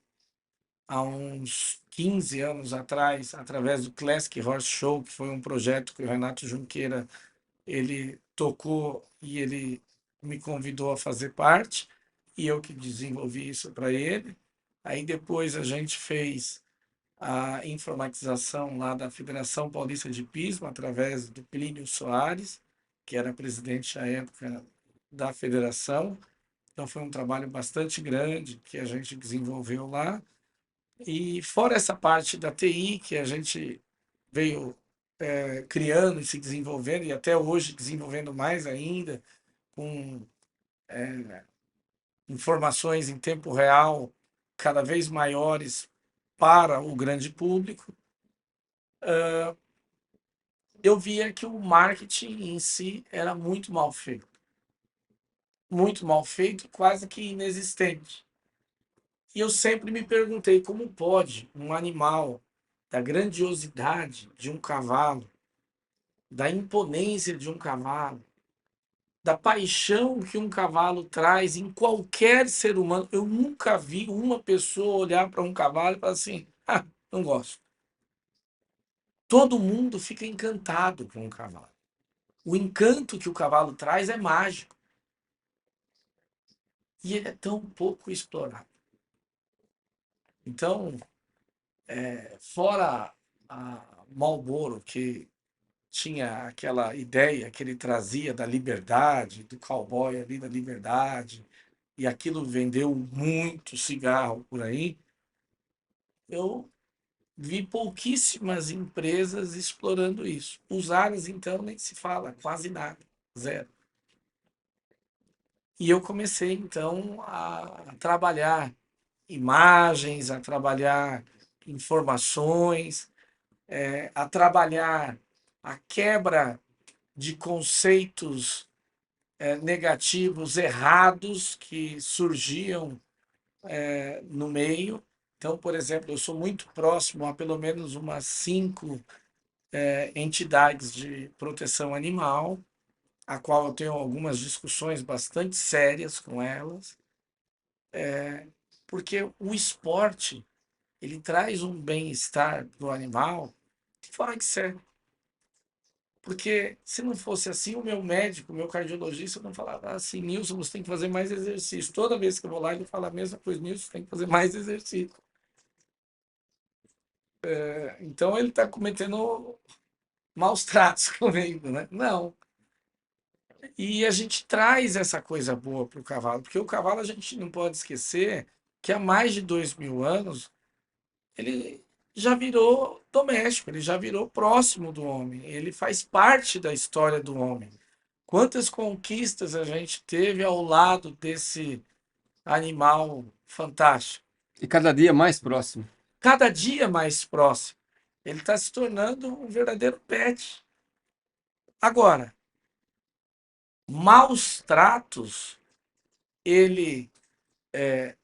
uns 15 anos atrás, através do Classic Horse Show, que foi um projeto que o Renato Junqueira ele tocou e ele me convidou a fazer parte, e eu que desenvolvi isso para ele. Aí depois a gente fez a informatização lá da Federação Paulista de Hipismo, através do Plínio Soares, que era presidente à época da federação. Então foi um trabalho bastante grande que a gente desenvolveu lá. E fora essa parte da TI que a gente veio criando e se desenvolvendo, e até hoje desenvolvendo mais ainda, com informações em tempo real cada vez maiores para o grande público, eu via que o marketing em si era muito mal feito, quase que inexistente. E eu sempre me perguntei como pode um animal da grandiosidade de um cavalo, da imponência de um cavalo, da paixão que um cavalo traz em qualquer ser humano. Eu nunca vi uma pessoa olhar para um cavalo e falar assim: Ah, não gosto. Todo mundo fica encantado com o cavalo. O encanto que o cavalo traz é mágico. E ele é tão pouco explorado. Então, fora a Marlboro, que tinha aquela ideia que ele trazia da liberdade, do cowboy ali da liberdade, e aquilo vendeu muito cigarro por aí, eu vi pouquíssimas empresas explorando isso. Os aras, então, nem se fala, quase nada, zero. E eu comecei, então, a trabalhar imagens, a trabalhar informações, a trabalhar a quebra de conceitos negativos errados que surgiam no meio. Então, por exemplo, eu sou muito próximo a pelo menos umas 5 entidades de proteção animal, a qual eu tenho algumas discussões bastante sérias com elas, porque o esporte ele traz um bem-estar para o animal fora de sério. Porque se não fosse assim, o meu médico, o meu cardiologista não falava assim, Nilson, você tem que fazer mais exercício. Toda vez que eu vou lá, ele fala a mesma coisa, Nilson, você tem que fazer mais exercício. Então ele está cometendo maus tratos comigo, né? Não. E a gente traz essa coisa boa para o cavalo, porque o cavalo a gente não pode esquecer que há mais de 2000 anos ele já virou doméstico, ele já virou próximo do homem, ele faz parte da história do homem. Quantas conquistas a gente teve ao lado desse animal fantástico? E cada dia mais próximo. Cada dia mais próximo. Ele está se tornando um verdadeiro pet. Agora, maus tratos, ele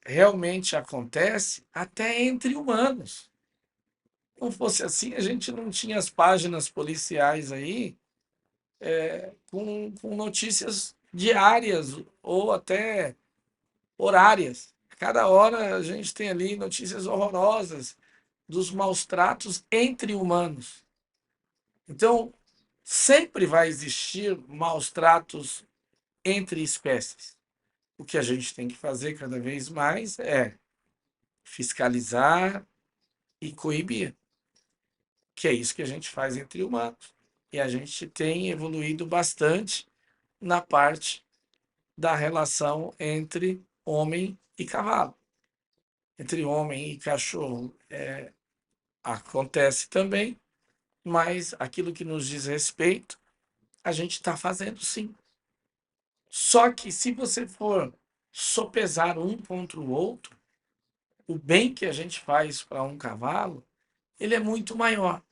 realmente acontece até entre humanos. Não fosse assim, a gente não tinha as páginas policiais aí com notícias diárias ou até horárias. Cada hora a gente tem ali notícias horrorosas dos maus tratos entre humanos. Então, sempre vai existir maus tratos entre espécies. O que a gente tem que fazer cada vez mais é fiscalizar e coibir, que é isso que a gente faz entre humanos. E a gente tem evoluído bastante na parte da relação entre homem e cavalo. Entre homem e cachorro acontece também, mas aquilo que nos diz respeito, a gente está fazendo sim. Só que se você for sopesar um contra o outro, o bem que a gente faz para um cavalo, ele é muito maior.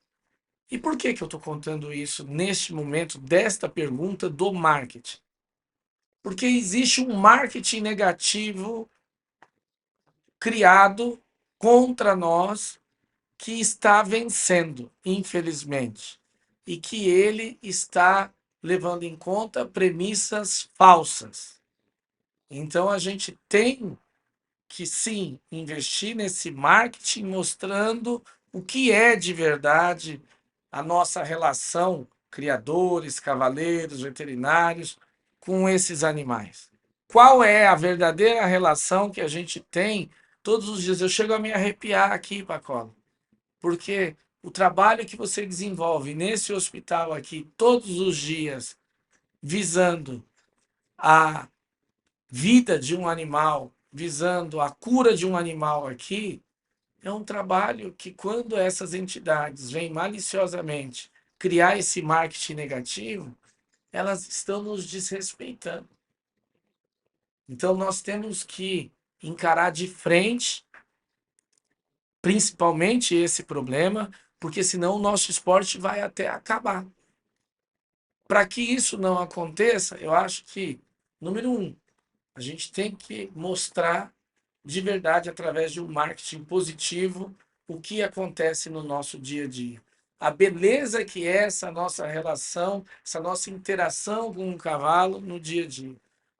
E por que eu estou contando isso neste momento desta pergunta do marketing? Porque existe um marketing negativo criado contra nós que está vencendo, infelizmente, e que ele está levando em conta premissas falsas. Então a gente tem que sim investir nesse marketing mostrando o que é de verdade a nossa relação criadores, cavaleiros, veterinários com esses animais. Qual é a verdadeira relação que a gente tem todos os dias? Eu chego a me arrepiar aqui, Pacola, porque o trabalho que você desenvolve nesse hospital aqui todos os dias, visando a vida de um animal, visando a cura de um animal aqui, é um trabalho que, quando essas entidades vêm maliciosamente criar esse marketing negativo, elas estão nos desrespeitando. Então, nós temos que encarar de frente, principalmente esse problema, porque senão o nosso esporte vai até acabar. Para que isso não aconteça, eu acho que, número um, a gente tem que mostrar de verdade, através de um marketing positivo, o que acontece no nosso dia a dia. A beleza que é essa nossa relação, essa nossa interação com o cavalo no dia a dia.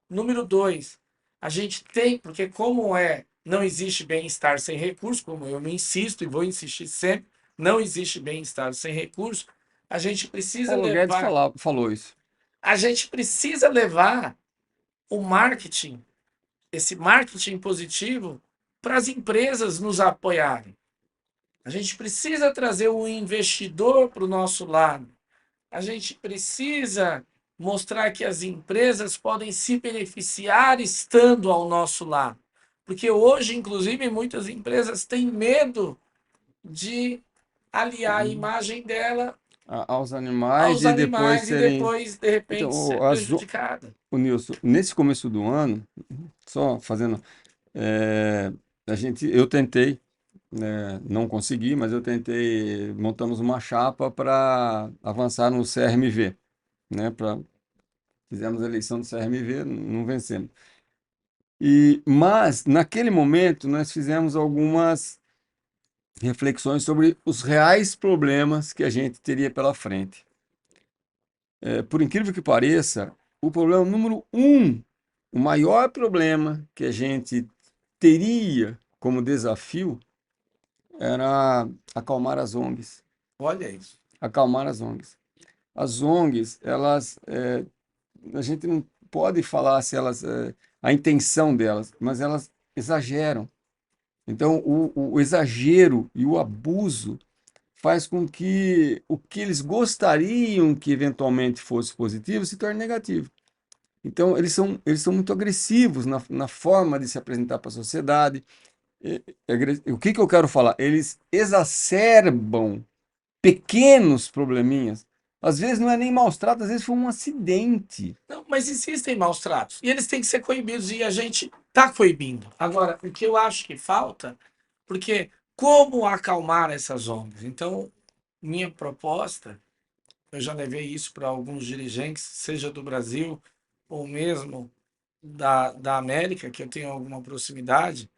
Número dois, a gente tem, porque como é Não existe bem-estar sem recurso, como eu me insisto e vou insistir sempre, não existe bem-estar sem recurso. A gente precisa Paulo Guedes levar, falou isso. a gente precisa levar o marketing, esse marketing positivo, para as empresas nos apoiarem. A gente precisa trazer o investidor para o nosso lado. A gente precisa mostrar que as empresas podem se beneficiar estando ao nosso lado. Porque hoje, inclusive, muitas empresas têm medo de aliar a imagem dela Aos animais aos e depois animais e serem. depois, de Então, repente, ser prejudicada. o Nilson, nesse começo do ano, só fazendo, é, eu tentei, né, não consegui, mas eu tentei, montamos uma chapa para avançar no CRMV, né, fizemos a eleição do CRMV, não vencemos. Mas, naquele momento, nós fizemos algumas reflexões sobre os reais problemas que a gente teria pela frente. Por incrível que pareça, o problema número um, o maior problema que a gente teria como desafio era acalmar as ONGs. Olha isso. Acalmar as ONGs. As ONGs, a gente não pode falar se a intenção delas, mas elas exageram. Então, o exagero e o abuso faz com que o que eles gostariam que eventualmente fosse positivo se torne negativo. Então, eles são muito agressivos na forma de se apresentar para a sociedade. O que eu quero falar? Eles exacerbam pequenos probleminhas. Às vezes não é nem maus tratos, às vezes foi um acidente. Não, mas existem maus tratos. E eles têm que ser coibidos. E a gente está coibindo. Agora, o que eu acho que falta, porque como acalmar essas ONGs? Então, minha proposta, eu já levei isso para alguns dirigentes, seja do Brasil ou mesmo da América, que eu tenho alguma proximidade.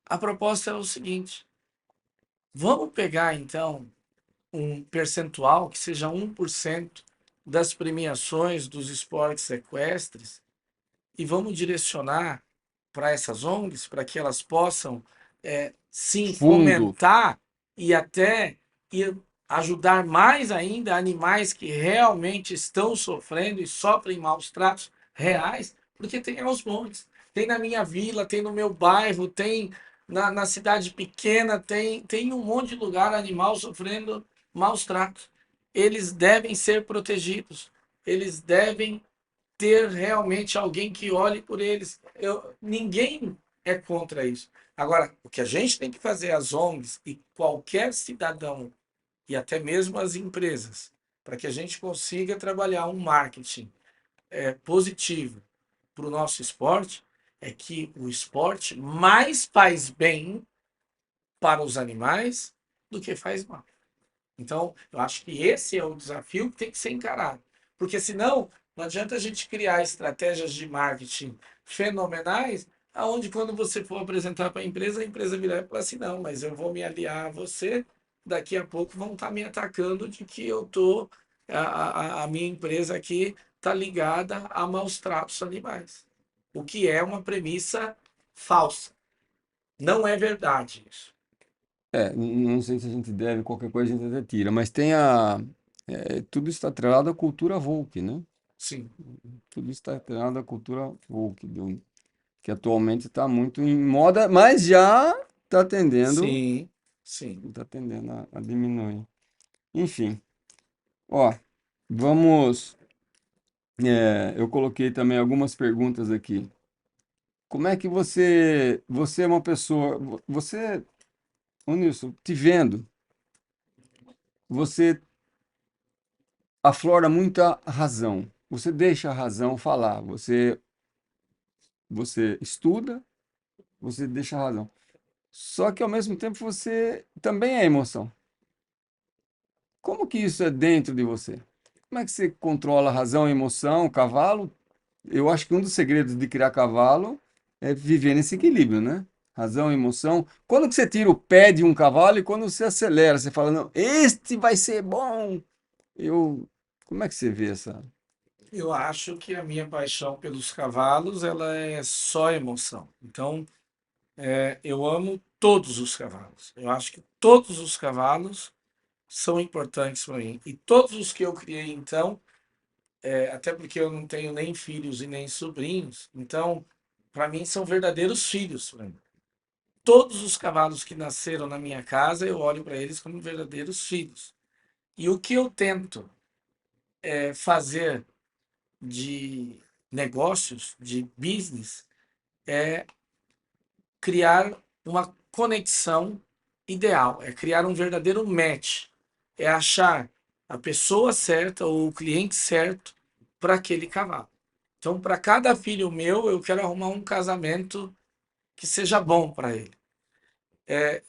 A proposta é o seguinte: vamos pegar então um percentual que seja 1% das premiações dos esportes equestres e vamos direcionar para essas ONGs para que elas possam sim Fundos. fomentar e até ir ajudar mais ainda animais que realmente estão sofrendo e sofrem maus tratos reais, porque tem aos montes. Tem na minha vila, tem no meu bairro, tem na cidade pequena, tem um monte de lugar animal sofrendo maus tratos. Eles devem ser protegidos. Eles devem ter realmente alguém que olhe por eles. Ninguém é contra isso. Agora, o que a gente tem que fazer, as ONGs e qualquer cidadão, e até mesmo as empresas, para que a gente consiga trabalhar um marketing positivo para o nosso esporte, é que o esporte mais faz bem para os animais do que faz mal. Então, eu acho que esse é o desafio que tem que ser encarado. Porque senão, não adianta a gente criar estratégias de marketing fenomenais, aonde quando você for apresentar para a empresa virar e falar assim, não, mas eu vou me aliar a você, daqui a pouco vão estar me atacando de que eu tô, a minha empresa aqui está ligada a maus tratos animais. O que é uma premissa falsa. Não é verdade isso. Não sei se a gente deve, qualquer coisa a gente até tira, mas tudo está atrelado à cultura woke, né? Sim, Tudo está atrelado à cultura woke, que atualmente está muito em moda, mas já está tendendo, sim, sim. tá tendendo a diminuir. Enfim, ó, vamos. Eu coloquei também algumas perguntas aqui. Como é que você é uma pessoa, ô Nilson, te vendo, você aflora muita razão. Você deixa a razão falar. Você estuda, você deixa a razão. Só que ao mesmo tempo você também é emoção. Como que isso é dentro de você? Como é que você controla a razão e emoção, o cavalo? Eu acho que um dos segredos de criar cavalo é viver nesse equilíbrio, né? Razão e emoção. Quando que você tira o pé de um cavalo e quando você acelera, você fala, não, este vai ser bom. Eu, como é que você vê essa? Eu acho que a minha paixão pelos cavalos, ela é só emoção. Então, eu amo todos os cavalos. Eu acho que todos os cavalos são importantes para mim. E todos os que eu criei, então, até porque eu não tenho nem filhos e nem sobrinhos, então, para mim, são verdadeiros filhos para mim. Todos os cavalos que nasceram na minha casa, eu olho para eles como verdadeiros filhos. E o que eu tento fazer de negócios, de business, é criar uma conexão ideal, é criar um verdadeiro match, é achar a pessoa certa ou o cliente certo para aquele cavalo. Então, para cada filho meu, eu quero arrumar um casamento que seja bom para ele.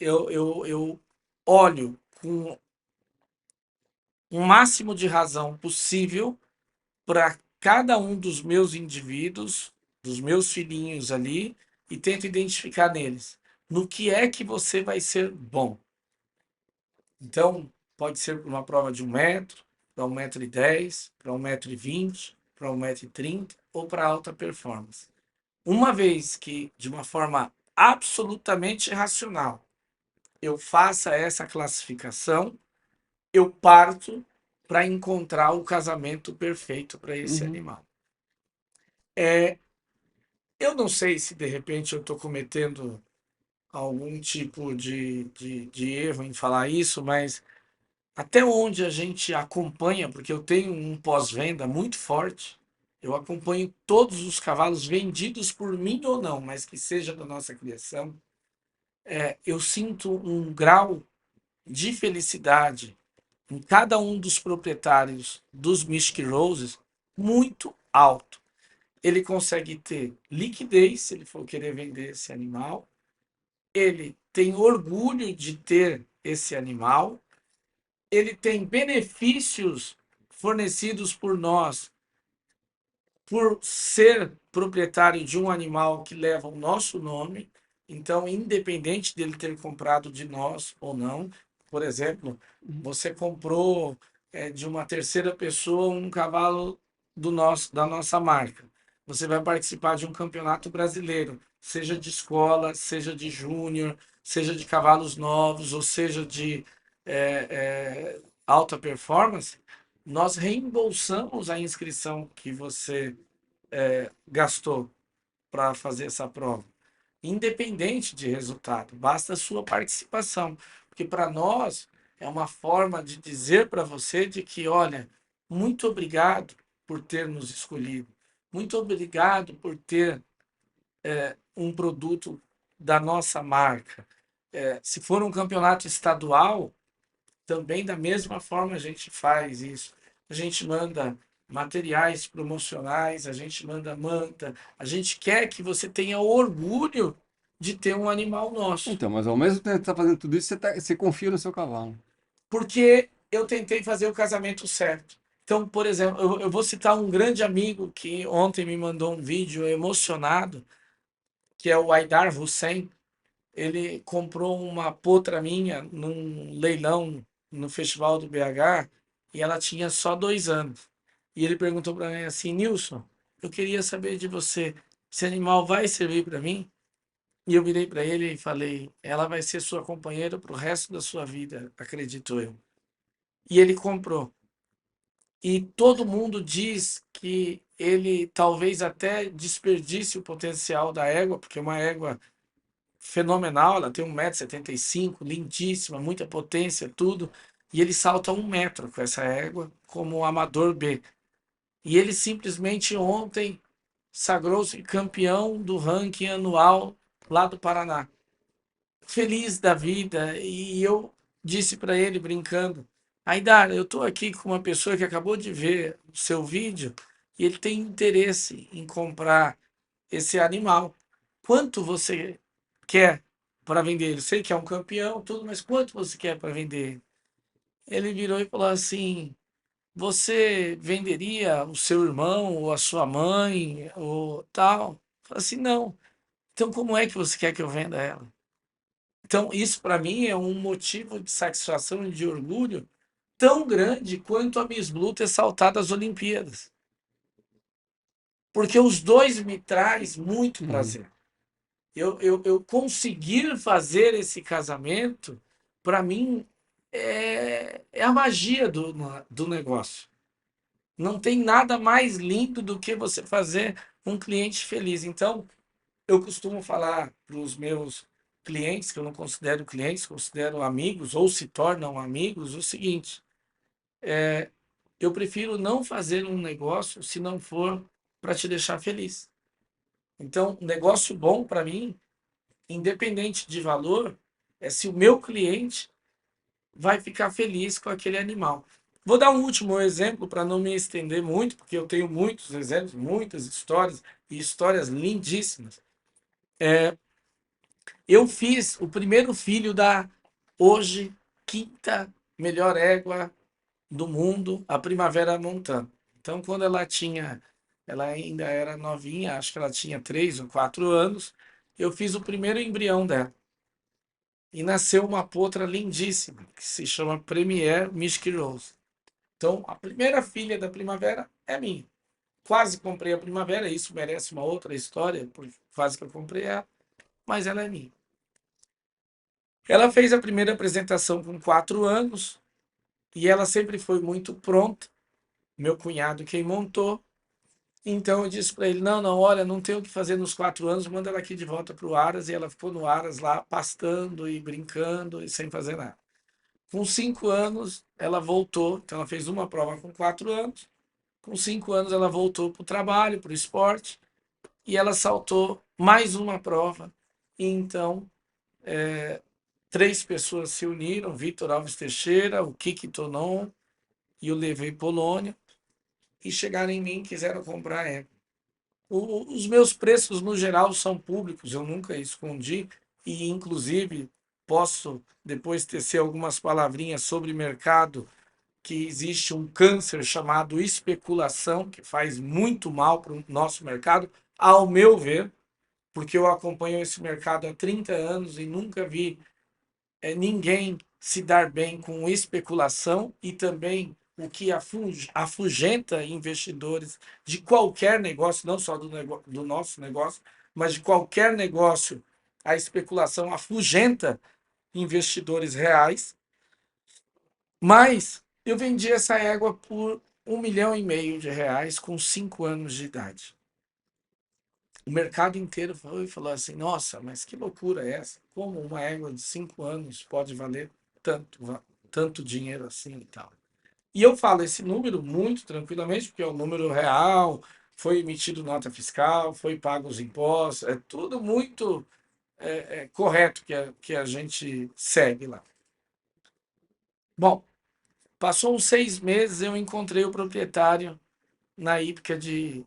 Eu olho com o máximo de razão possível para cada um dos meus indivíduos, dos meus filhinhos ali, e tento identificar neles no que é que você vai ser bom. Então, pode ser uma prova de 1 metro, para 1,10 m, para 1,20 m, para 1,30 m ou para alta performance. Uma vez que, de uma forma absolutamente racional, eu faça essa classificação, eu parto para encontrar o casamento perfeito para esse Uhum. animal. Eu não sei se de repente eu estou cometendo algum tipo de erro em falar isso, mas até onde a gente acompanha, porque eu tenho um pós-venda muito forte, eu acompanho todos os cavalos vendidos por mim ou não, mas que seja da nossa criação, eu sinto um grau de felicidade em cada um dos proprietários dos Mystic Roses muito alto. Ele consegue ter liquidez, se ele for querer vender esse animal, ele tem orgulho de ter esse animal, ele tem benefícios fornecidos por nós por ser proprietário de um animal que leva o nosso nome. Então, independente dele ter comprado de nós ou não, por exemplo, você comprou de uma terceira pessoa um cavalo da nossa marca. Você vai participar de um campeonato brasileiro, seja de escola, seja de júnior, seja de cavalos novos, ou seja de alta performance. Nós reembolsamos a inscrição que você gastou para fazer essa prova, independente de resultado, basta a sua participação, porque para nós é uma forma de dizer para você de que, olha, muito obrigado por ter nos escolhido, muito obrigado por ter um produto da nossa marca. Se for um campeonato estadual, também da mesma forma a gente faz isso. A gente manda materiais promocionais, a gente manda manta, a gente quer que você tenha orgulho de ter um animal nosso. Então, mas ao mesmo tempo que você está fazendo tudo isso, você confia no seu cavalo. Porque eu tentei fazer o casamento certo. Então, por exemplo, eu vou citar um grande amigo que ontem me mandou um vídeo emocionado, que é o Aidar Hussein. Ele comprou uma potra minha num leilão no Festival do BH e ela tinha só 2 anos. E ele perguntou para mim assim, Nilson, eu queria saber de você, esse animal vai servir para mim? E eu virei para ele e falei, ela vai ser sua companheira para o resto da sua vida, acredito eu. E ele comprou. E todo mundo diz que ele talvez até desperdice o potencial da égua, porque é uma égua fenomenal, ela tem 1,75 m, lindíssima, muita potência, tudo. E ele salta 1 metro com essa égua como amador B. E ele simplesmente ontem sagrou-se campeão do ranking anual lá do Paraná. Feliz da vida. E eu disse para ele, brincando, Aidar, eu estou aqui com uma pessoa que acabou de ver o seu vídeo e ele tem interesse em comprar esse animal. Quanto você quer para vender ele? Sei que é um campeão, tudo, mas quanto você quer para vender? Ele virou e falou assim: você venderia o seu irmão ou a sua mãe ou tal? Eu falei assim: não. Então como é que você quer que eu venda ela? Então isso para mim é um motivo de satisfação e de orgulho tão grande quanto a Miss Blue ter saltado as Olimpíadas. porque os dois me traz muito Uhum. prazer. Eu conseguir fazer esse casamento, para mim, é a magia do negócio. Não tem nada mais lindo do que você fazer um cliente feliz. Então, eu costumo falar para os meus clientes, que eu não considero clientes, considero amigos ou se tornam amigos, o seguinte: eu prefiro não fazer um negócio se não for para te deixar feliz. Então, um negócio bom para mim, independente de valor, é se o meu cliente vai ficar feliz com aquele animal. Vou dar um último exemplo para não me estender muito, porque eu tenho muitos exemplos, muitas histórias e histórias lindíssimas. Eu fiz o primeiro filho da hoje quinta melhor égua do mundo, a Primavera Montana. Então, quando ela ainda era novinha, acho que ela tinha 3 ou 4 anos, eu fiz o primeiro embrião dela. E nasceu uma potra lindíssima, que se chama Premier Mystery Rose. Então, a primeira filha da Primavera é minha. Quase comprei a Primavera, isso merece uma outra história, porque quase que eu comprei ela, mas ela é minha. Ela fez a primeira apresentação com 4 anos e ela sempre foi muito pronta. Meu cunhado quem montou. Então eu disse para ele: não, não, olha, não tem o que fazer nos 4 anos, manda ela aqui de volta para o Aras. E ela ficou no Aras lá, pastando e brincando e sem fazer nada. Com 5 anos, ela voltou. Então ela fez uma prova com 4 anos. Com 5 anos, ela voltou para o trabalho, para o esporte. E ela saltou mais uma prova. E então 3 pessoas se uniram: Vitor Alves Teixeira, o Kiki Tonon e o Levei Polônio, e chegaram em mim e quiseram comprar ela. Os meus preços, no geral, são públicos, eu nunca escondi, e inclusive posso depois tecer algumas palavrinhas sobre mercado, que existe um câncer chamado especulação, que faz muito mal para o nosso mercado, ao meu ver, porque eu acompanho esse mercado há 30 anos e nunca vi ninguém se dar bem com especulação, e também o que afugenta investidores de qualquer negócio, não só do nosso negócio, mas de qualquer negócio. A especulação afugenta investidores reais. Mas eu vendi essa égua por R$ 1,5 milhão com 5 anos de idade. O mercado inteiro falou assim: nossa, mas que loucura é essa? Como uma égua de 5 anos pode valer tanto dinheiro assim e tal? E eu falo esse número muito tranquilamente, porque é o número real, foi emitido nota fiscal, foi pago os impostos, é tudo muito correto que a gente segue lá. Bom, passou uns 6 meses, eu encontrei o proprietário na hípica de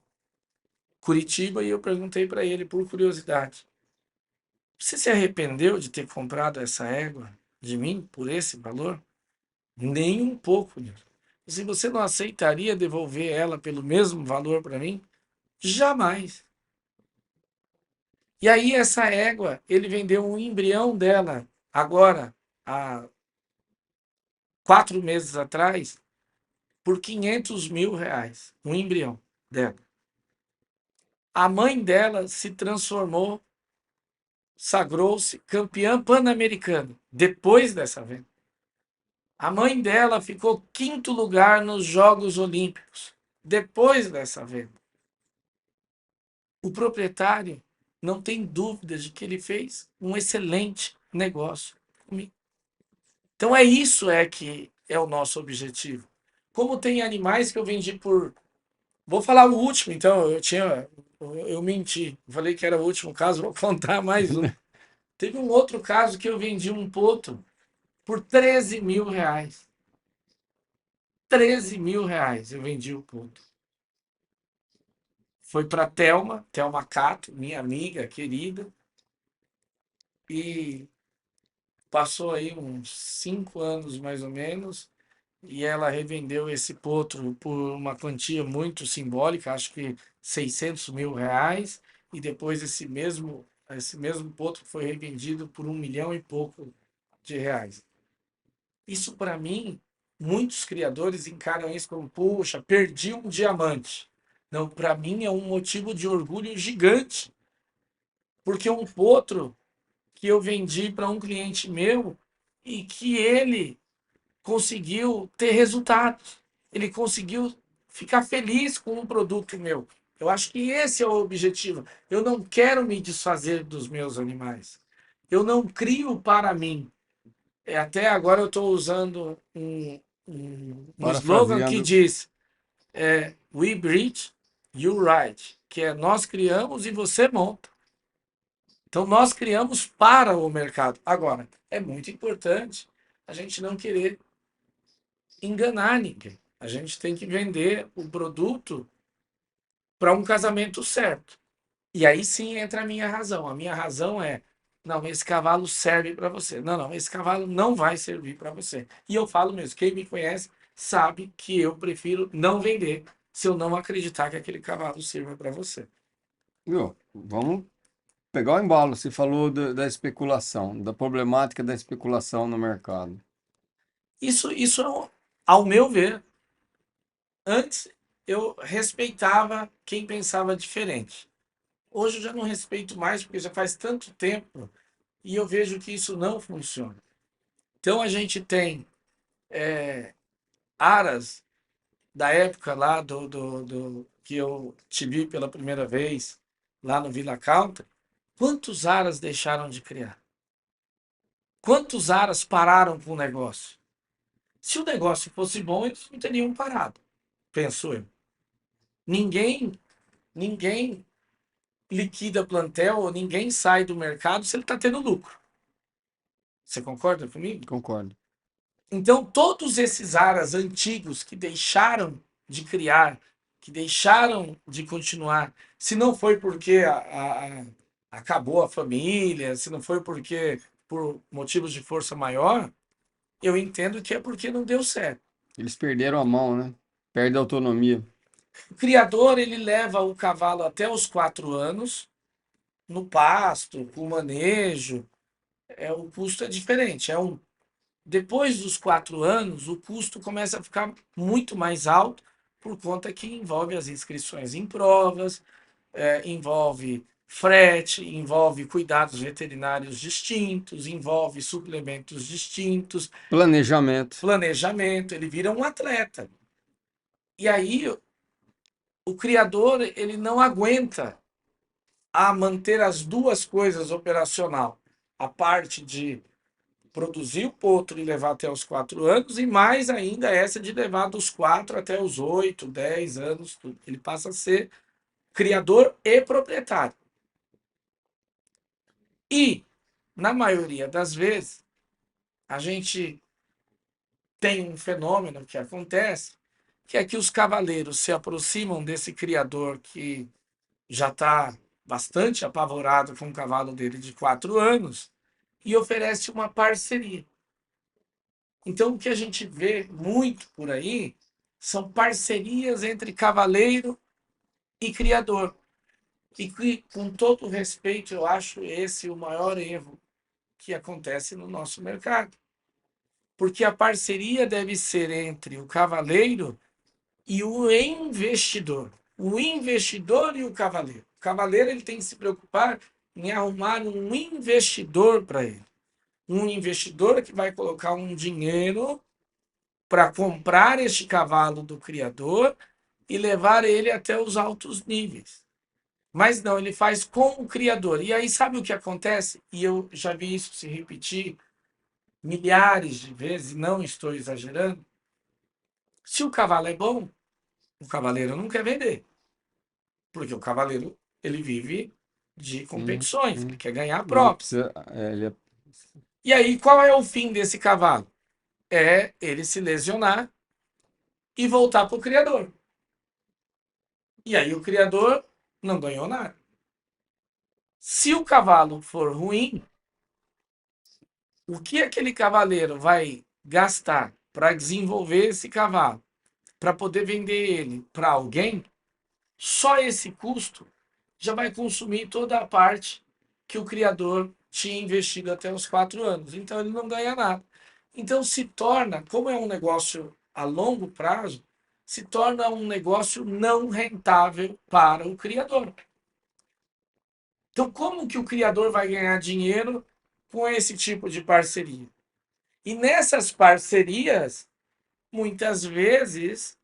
Curitiba e eu perguntei para ele, por curiosidade: você se arrependeu de ter comprado essa égua de mim por esse valor? Nem um pouco, Nilson. Se você não aceitaria devolver ela pelo mesmo valor para mim? Jamais. E aí essa égua, ele vendeu um embrião dela agora, há 4 meses atrás, por R$ 500 mil, um embrião dela. A mãe dela se transformou, sagrou-se campeã pan-americana depois dessa venda. A mãe dela ficou 5º lugar nos Jogos Olímpicos depois dessa venda. O proprietário não tem dúvida de que ele fez um excelente negócio comigo. Então isso que é o nosso objetivo. Como tem animais que eu vendi por... Vou falar o último, então. Eu menti. Falei que era o último caso, vou contar mais um. Teve um outro caso que eu vendi um potro por R$ 13 mil. R$ 13 mil eu vendi o potro. Foi para Thelma Cato, minha amiga querida, e passou aí uns 5 anos mais ou menos, e ela revendeu esse potro por uma quantia muito simbólica, acho que R$ 600 mil, e depois esse mesmo potro foi revendido por 1 milhão e pouco de reais. Isso, para mim, muitos criadores encaram isso como: puxa, perdi um diamante. Não, para mim é um motivo de orgulho gigante, porque um potro que eu vendi para um cliente meu e que ele conseguiu ter resultados. Ele conseguiu ficar feliz com um produto meu. Eu acho que esse é o objetivo. Eu não quero me desfazer dos meus animais. Eu não crio para mim. Até agora eu estou usando um slogan que Parafraseando, diz We breed, you ride, que é nós criamos e você monta. Então nós criamos para o mercado. Agora, é muito importante a gente não querer enganar ninguém. A gente tem que vender o produto para um casamento certo. E aí sim entra a minha razão. A minha razão é: não, esse cavalo serve para você. Não, não, esse cavalo não vai servir para você. E eu falo mesmo, quem me conhece sabe que eu prefiro não vender se eu não acreditar que aquele cavalo sirva para você. viu? Vamos pegar o embalo. Você falou da especulação, da problemática da especulação no mercado. Isso ao meu ver, antes eu respeitava quem pensava diferente. Hoje eu já não respeito mais, porque já faz tanto tempo e eu vejo que isso não funciona. Então a gente tem aras da época lá que eu te vi pela primeira vez lá no Vila Country. Quantos aras deixaram de criar? Quantos aras pararam com o negócio? Se o negócio fosse bom, eles não teriam parado, penso eu. Ninguém, ninguém liquida plantel ou ninguém sai do mercado se ele está tendo lucro. Você concorda comigo? Concordo. Então, todos esses aras antigos que deixaram de criar, que deixaram de continuar, se não foi porque acabou a família, se não foi porque por motivos de força maior, eu entendo que é porque não deu certo. Eles perderam a mão, né? Perde a autonomia. O criador, ele leva o cavalo até os 4 anos, no pasto, com manejo, o custo é diferente. Depois dos 4 anos, o custo começa a ficar muito mais alto por conta que envolve as inscrições em provas, envolve frete, envolve cuidados veterinários distintos, envolve suplementos distintos, Planejamento. planejamento, ele vira um atleta. E aí o criador ele não aguenta a manter as duas coisas operacional, a parte de produzir o potro e levar até os 4 anos, e mais ainda essa de levar dos 4 até os 8, 10 anos. Tudo. Ele passa a ser criador e proprietário. E, na maioria das vezes, a gente tem um fenômeno que acontece, que é que os cavaleiros se aproximam desse criador que já está bastante apavorado com o cavalo dele de 4 anos e oferece uma parceria. Então, o que a gente vê muito por aí são parcerias entre cavaleiro e criador. E que, com todo respeito, eu acho esse o maior erro que acontece no nosso mercado. Porque a parceria deve ser entre o cavaleiro e o investidor. O investidor e o cavaleiro. O cavaleiro ele tem que se preocupar em arrumar um investidor para ele. Um investidor que vai colocar um dinheiro para comprar este cavalo do criador e levar ele até os altos níveis. Mas não, ele faz com o criador. E aí sabe o que acontece? E eu já vi isso se repetir milhares de vezes, não estou exagerando. Se o cavalo é bom, o cavaleiro não quer vender. Porque o cavaleiro, ele vive de competições, ele quer ganhar Ele props. precisa, E aí, qual é o fim desse cavalo? É ele se lesionar e voltar para o criador. E aí o criador não ganhou nada. Se o cavalo for ruim, o que aquele cavaleiro vai gastar para desenvolver esse cavalo, para poder vender ele para alguém, só esse custo já vai consumir toda a parte que o criador tinha investido até os 4 anos. Então ele não ganha nada. Então se torna, como é um negócio a longo prazo, se torna um negócio não rentável para o criador. Então, como que o criador vai ganhar dinheiro com esse tipo de parceria? E nessas parcerias, muitas vezes,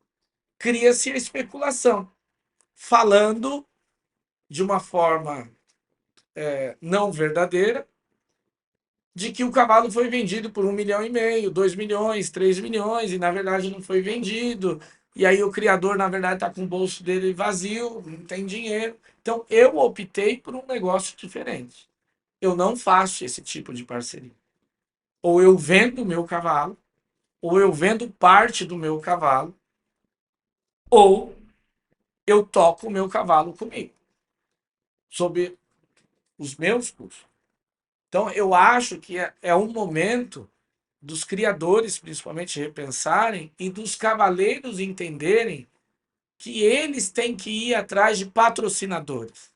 cria-se a especulação, falando de uma forma não verdadeira, de que o cavalo foi vendido por 1,5 milhão, 2 milhões, 3 milhões, e na verdade não foi vendido. E aí o criador, na verdade, está com o bolso dele vazio, não tem dinheiro. Então eu optei por um negócio diferente. Eu não faço esse tipo de parceria. Ou eu vendo o meu cavalo, ou eu vendo parte do meu cavalo, ou eu toco o meu cavalo comigo, sob os meus custos. Então eu acho que é um momento dos criadores, principalmente, repensarem e dos cavaleiros entenderem que eles têm que ir atrás de patrocinadores.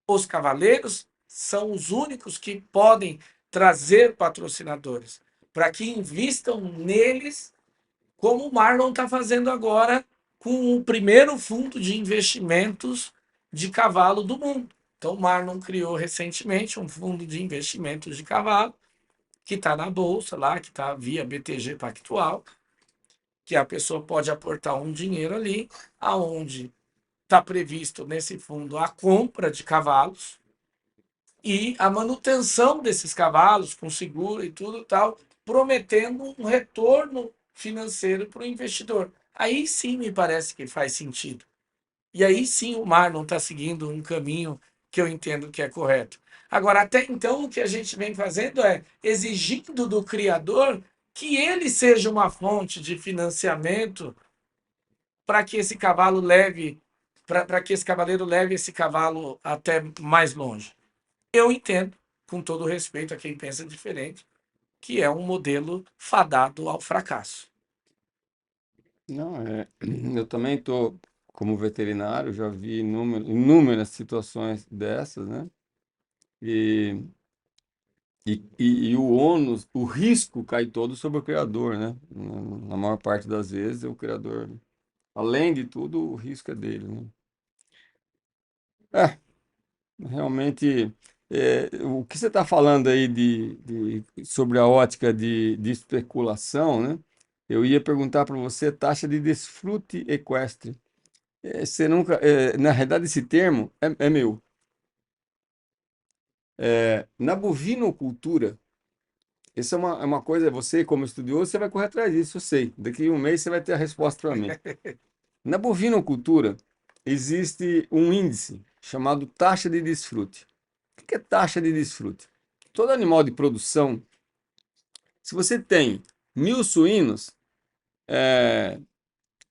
Os cavaleiros são os únicos que podem trazer patrocinadores para que invistam neles, como o Marlon está fazendo agora com o primeiro fundo de investimentos de cavalo do mundo. Então, o Marlon criou recentemente um fundo de investimentos de cavalo que está na bolsa lá, que está via BTG Pactual, que a pessoa pode aportar um dinheiro ali, aonde está previsto nesse fundo a compra de cavalos e a manutenção desses cavalos com seguro e tudo tal, prometendo um retorno financeiro para o investidor. Aí sim me parece que faz sentido. E aí sim o Marlon está seguindo um caminho que eu entendo que é correto. Agora, até então, o que a gente vem fazendo é exigindo do criador que ele seja uma fonte de financiamento para que esse cavalo leve, para que esse cavaleiro leve esse cavalo até mais longe. Eu entendo, com todo respeito a quem pensa diferente, que é um modelo fadado ao fracasso. Não, eu também estou, como veterinário, já vi inúmeras situações dessas, né? E, e o ônus, o risco cai todo sobre o criador, né? Na maior parte das vezes, o criador, além de tudo, o risco é dele, né? É, realmente, o que você está falando aí sobre a ótica de especulação, né? Eu ia perguntar para você taxa de desfrute equestre. Você nunca, na realidade, esse termo é meu. Na bovinocultura, isso é uma coisa, você como estudioso, você vai correr atrás disso, eu sei. Daqui a um mês você vai ter a resposta para mim. Na bovinocultura, existe um índice chamado taxa de desfrute. O que é taxa de desfrute? Todo animal de produção, se você tem 1.000 suínos,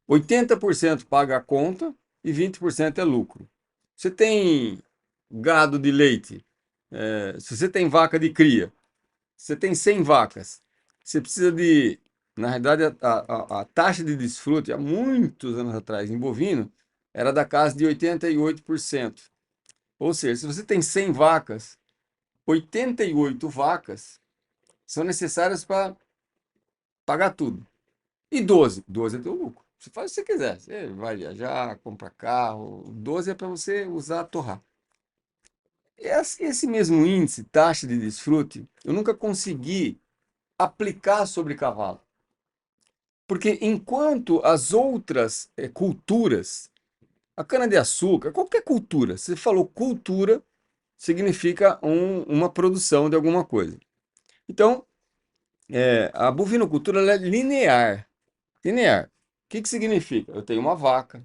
80% paga a conta e 20% é lucro. Você tem gado de leite, se você tem vaca de cria, você tem 100 vacas, você precisa de, na realidade, a taxa de desfrute, há muitos anos atrás, em bovino, era da casa de 88%. Ou seja, se você tem 100 vacas, 88 vacas são necessárias para pagar tudo. E 12 é teu lucro. Você faz o que você quiser. Você vai viajar, compra carro. 12 é para você usar, torrar. Esse mesmo índice, taxa de desfrute, eu nunca consegui aplicar sobre cavalo. Porque enquanto as outras culturas, a cana-de-açúcar, qualquer cultura, você falou cultura, significa uma produção de alguma coisa. Então, a bovinocultura ela é linear. Linear. O que significa? Eu tenho uma vaca.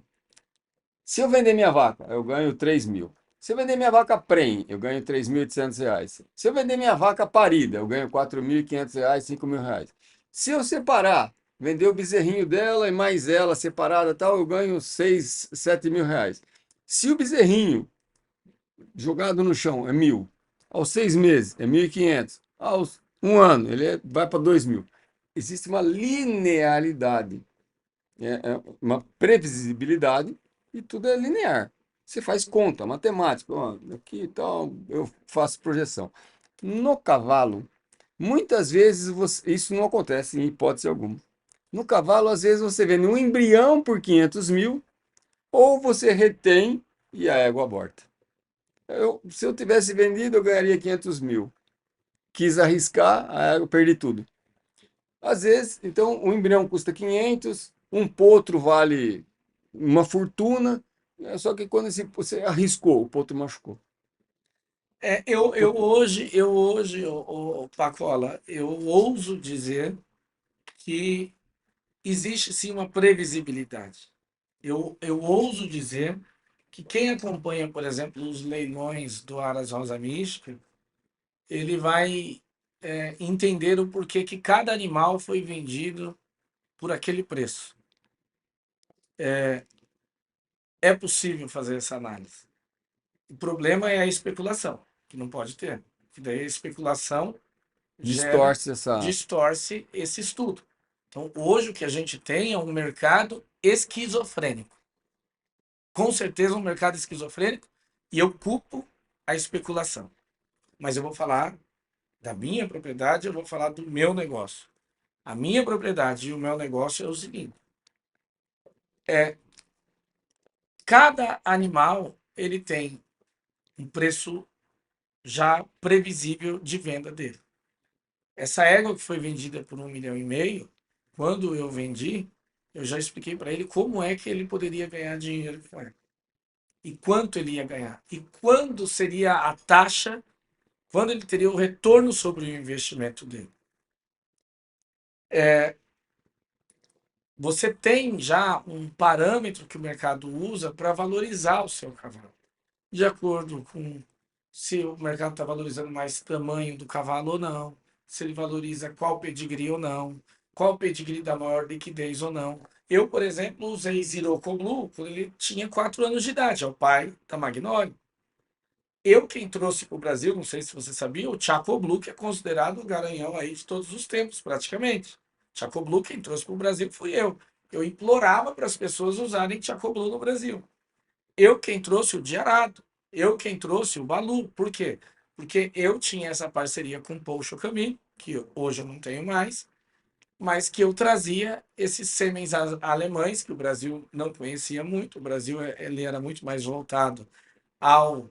Se eu vender minha vaca, eu ganho 3 mil. Se eu vender minha vaca prenhe, eu ganho 3.800 reais. Se eu vender minha vaca parida, eu ganho 4.500 reais, 5.000 reais. Se eu separar, vender o bezerrinho dela e mais ela separada tal, eu ganho 6, 7 mil reais. Se o bezerrinho jogado no chão é 1.000, aos 6 meses é 1.500, aos um ano ele vai para 2 mil. Existe uma linearidade, uma previsibilidade e tudo é linear. Você faz conta, matemática, ó, aqui e tal, eu faço projeção. No cavalo, muitas vezes isso não acontece em hipótese alguma. No cavalo, às vezes, você vende um embrião por 500 mil, ou você retém e a égua aborta. Se eu tivesse vendido, eu ganharia 500 mil. Quis arriscar, a égua, perdi tudo. Às vezes, então, um embrião custa 500, um potro vale uma fortuna, só que quando você arriscou, o potro machucou. Eu hoje, Pacola, eu ouso dizer que existe sim uma previsibilidade. Eu ouso dizer que quem acompanha, por exemplo, os leilões do Aras Rosa Mística, ele vai entender o porquê que cada animal foi vendido por aquele preço. É possível fazer essa análise. O problema é a especulação, que não pode ter. Que daí a especulação gera, Distorce essa. distorce esse estudo. Então, hoje o que a gente tem é um mercado esquizofrênico. Com certeza um mercado esquizofrênico, e eu culpo a especulação. Mas eu vou falar da minha propriedade, eu vou falar do meu negócio. A minha propriedade e o meu negócio é o seguinte: cada animal ele tem um preço já previsível de venda dele. Essa égua que foi vendida por 1,5 milhão, quando eu vendi, eu já expliquei para ele como é que ele poderia ganhar dinheiro com ela. E quanto ele ia ganhar. E quando seria a taxa, quando ele teria o retorno sobre o investimento dele. Você tem já um parâmetro que o mercado usa para valorizar o seu cavalo. De acordo com se o mercado está valorizando mais tamanho do cavalo ou não, se ele valoriza qual pedigree ou não, qual pedigree dá maior liquidez ou não. Eu, por exemplo, usei Zirocco Blue quando ele tinha 4 anos de idade, é o pai da Magnoli. Quem trouxe para o Brasil, não sei se você sabia, o Chaco Blue, que é considerado o garanhão aí de todos os tempos, praticamente. Chaco Blue, quem trouxe para o Brasil fui eu. Eu implorava para as pessoas usarem Chaco Blue no Brasil. Quem trouxe o Diarado. Quem trouxe o Balu. Por quê? Porque eu tinha essa parceria com o Paul Chocamy, que hoje eu não tenho mais, mas que eu trazia esses sêmens alemães, que o Brasil não conhecia muito. O Brasil ele era muito mais voltado ao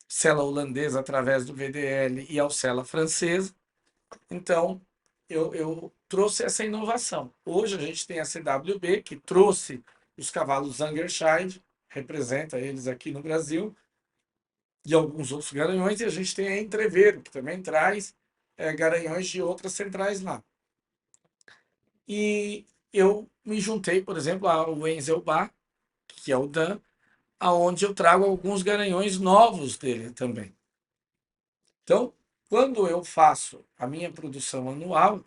cela holandesa através do VDL e ao cela francesa. Então, eu trouxe essa inovação. Hoje a gente tem a CWB, que trouxe os cavalos Zangerscheid, representa eles aqui no Brasil, e alguns outros garanhões, e a gente tem a Entreveiro, que também traz garanhões de outras centrais lá. E eu me juntei, por exemplo, ao Enzelbar, que é o Dan, aonde eu trago alguns garanhões novos dele também. Então, quando eu faço a minha produção anual,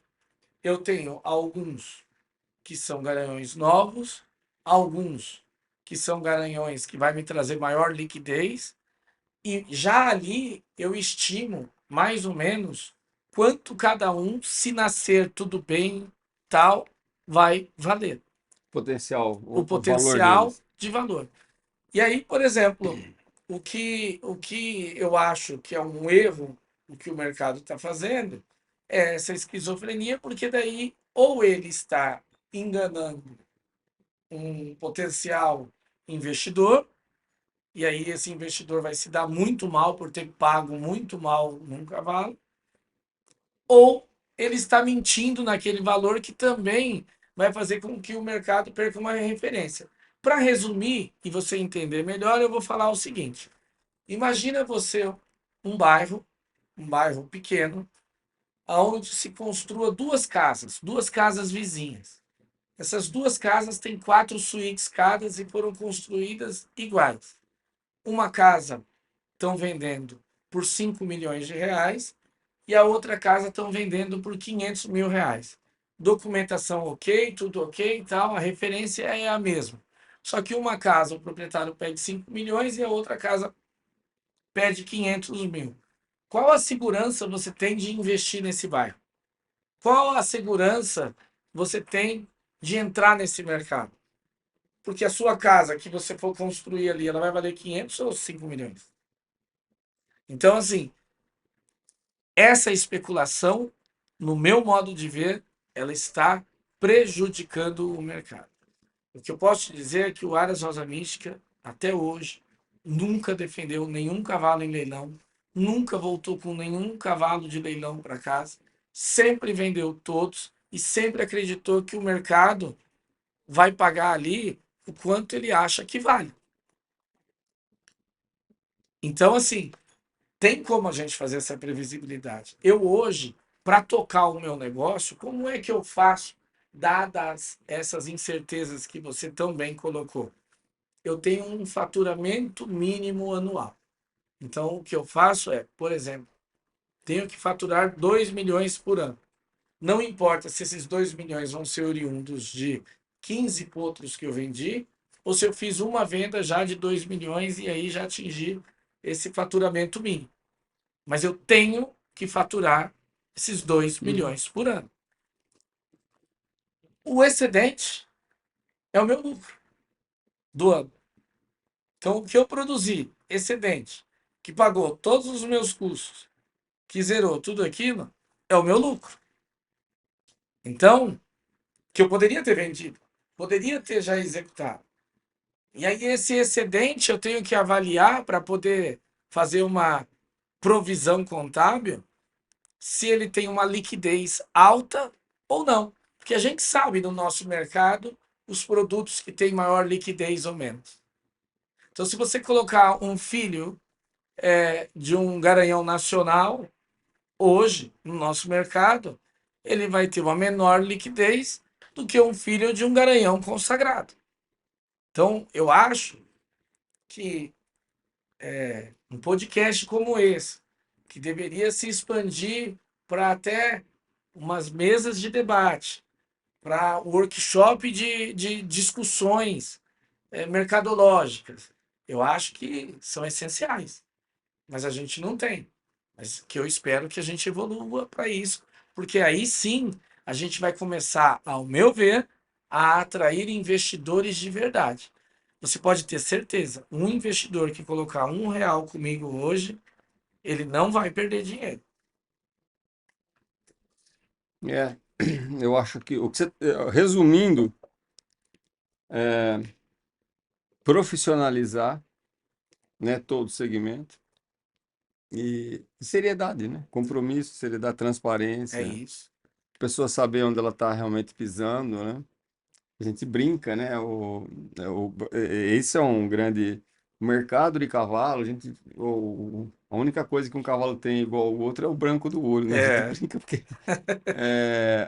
eu tenho alguns que são garanhões novos, alguns que são garanhões que vai me trazer maior liquidez, e já ali eu estimo mais ou menos quanto cada um, se nascer tudo bem, tal, vai valer. Potencial, O o valor potencial deles. de valor. E aí, por exemplo, o que eu acho que é um erro, o que o mercado está fazendo, é essa esquizofrenia, porque daí ou ele está enganando um potencial investidor, e aí esse investidor vai se dar muito mal por ter pago muito mal num cavalo, ou ele está mentindo naquele valor que também vai fazer com que o mercado perca uma referência. Para resumir e você entender melhor, eu vou falar o seguinte: imagina você um bairro pequeno, onde se construa duas casas vizinhas. Essas duas casas têm 4 suítes cada e foram construídas iguais. Uma casa estão vendendo por 5 milhões de reais e a outra casa estão vendendo por 500 mil reais. Documentação ok, tudo ok e tal, a referência é a mesma. Só que uma casa o proprietário pede 5 milhões e a outra casa pede 500 mil. Qual a segurança você tem de investir nesse bairro? Qual a segurança você tem de entrar nesse mercado? Porque a sua casa que você for construir ali, ela vai valer 500 ou 5 milhões? Então, assim, essa especulação, no meu modo de ver, ela está prejudicando o mercado. O que eu posso te dizer é que o Aras Rosa Mística, até hoje, nunca defendeu nenhum cavalo em leilão, nunca voltou com nenhum cavalo de leilão para casa, sempre vendeu todos e sempre acreditou que o mercado vai pagar ali o quanto ele acha que vale. Então, assim, tem como a gente fazer essa previsibilidade. Eu hoje, para tocar o meu negócio, como é que eu faço, dadas essas incertezas que você tão bem colocou? Eu tenho um faturamento mínimo anual. Então, o que eu faço é, por exemplo, tenho que faturar 2 milhões por ano. Não importa se esses 2 milhões vão ser oriundos de 15 potros que eu vendi, ou se eu fiz uma venda já de 2 milhões e aí já atingi esse faturamento mínimo. Mas eu tenho que faturar esses 2 milhões por ano. O excedente é o meu lucro do ano. Então, o que eu produzi, excedente, que pagou todos os meus custos, que zerou tudo aquilo, é o meu lucro. Então, que eu poderia ter vendido, poderia ter já executado. E aí, esse excedente eu tenho que avaliar para poder fazer uma provisão contábil se ele tem uma liquidez alta ou não. Porque a gente sabe no nosso mercado os produtos que têm maior liquidez ou menos. Então, se você colocar um filho de um garanhão nacional, hoje, no nosso mercado, ele vai ter uma menor liquidez do que um filho de um garanhão consagrado. Então, eu acho que um podcast como esse, que deveria se expandir para até umas mesas de debate, para workshop de discussões mercadológicas, eu acho que são essenciais, mas a gente não tem. Mas que eu espero que a gente evolua para isso, porque aí sim a gente vai começar, ao meu ver, a atrair investidores de verdade. Você pode ter certeza, um investidor que colocar R$ 1 comigo hoje, ele não vai perder dinheiro. É, eu acho que o que você, resumindo, profissionalizar, né, todo o segmento e seriedade, né? Compromisso, seriedade, É transparência, isso. a pessoa saber onde ela está realmente pisando, né? A gente brinca, né? Esse é um grande mercado de cavalo. A única coisa que um cavalo tem igual ao outro é o branco do olho, né? A gente É, brinca porque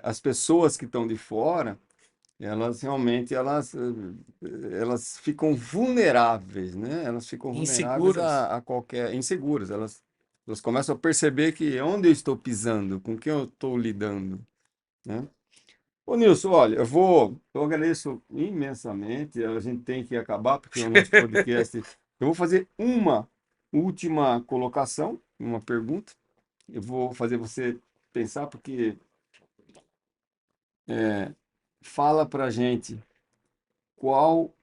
as pessoas que estão de fora, elas realmente elas ficam vulneráveis, né? Elas ficam vulneráveis inseguras. a qualquer inseguras. Elas começam a perceber que onde eu estou pisando, com quem eu estou lidando, né? Ô Nilson, olha, eu agradeço imensamente. A gente tem que acabar porque o nosso podcast. Eu vou fazer uma última colocação, uma pergunta. Eu vou fazer você pensar porque fala pra gente qual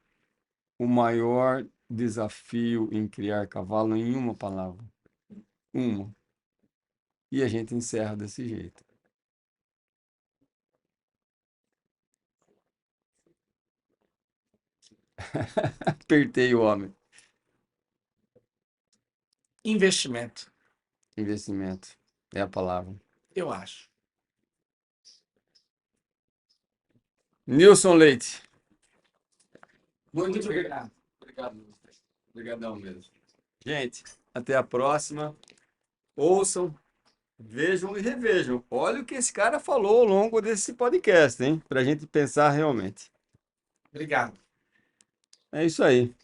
o maior desafio em criar cavalo em uma palavra. Uma. E a gente encerra desse jeito. Apertei o homem. Investimento, Investimento é a palavra. eu acho. Nilson Leite. Muito obrigado. Obrigado. Obrigadão mesmo. Gente, até a próxima. Ouçam, vejam e revejam. Olha o que esse cara falou ao longo desse podcast, hein? Pra gente pensar realmente. Obrigado. É isso aí.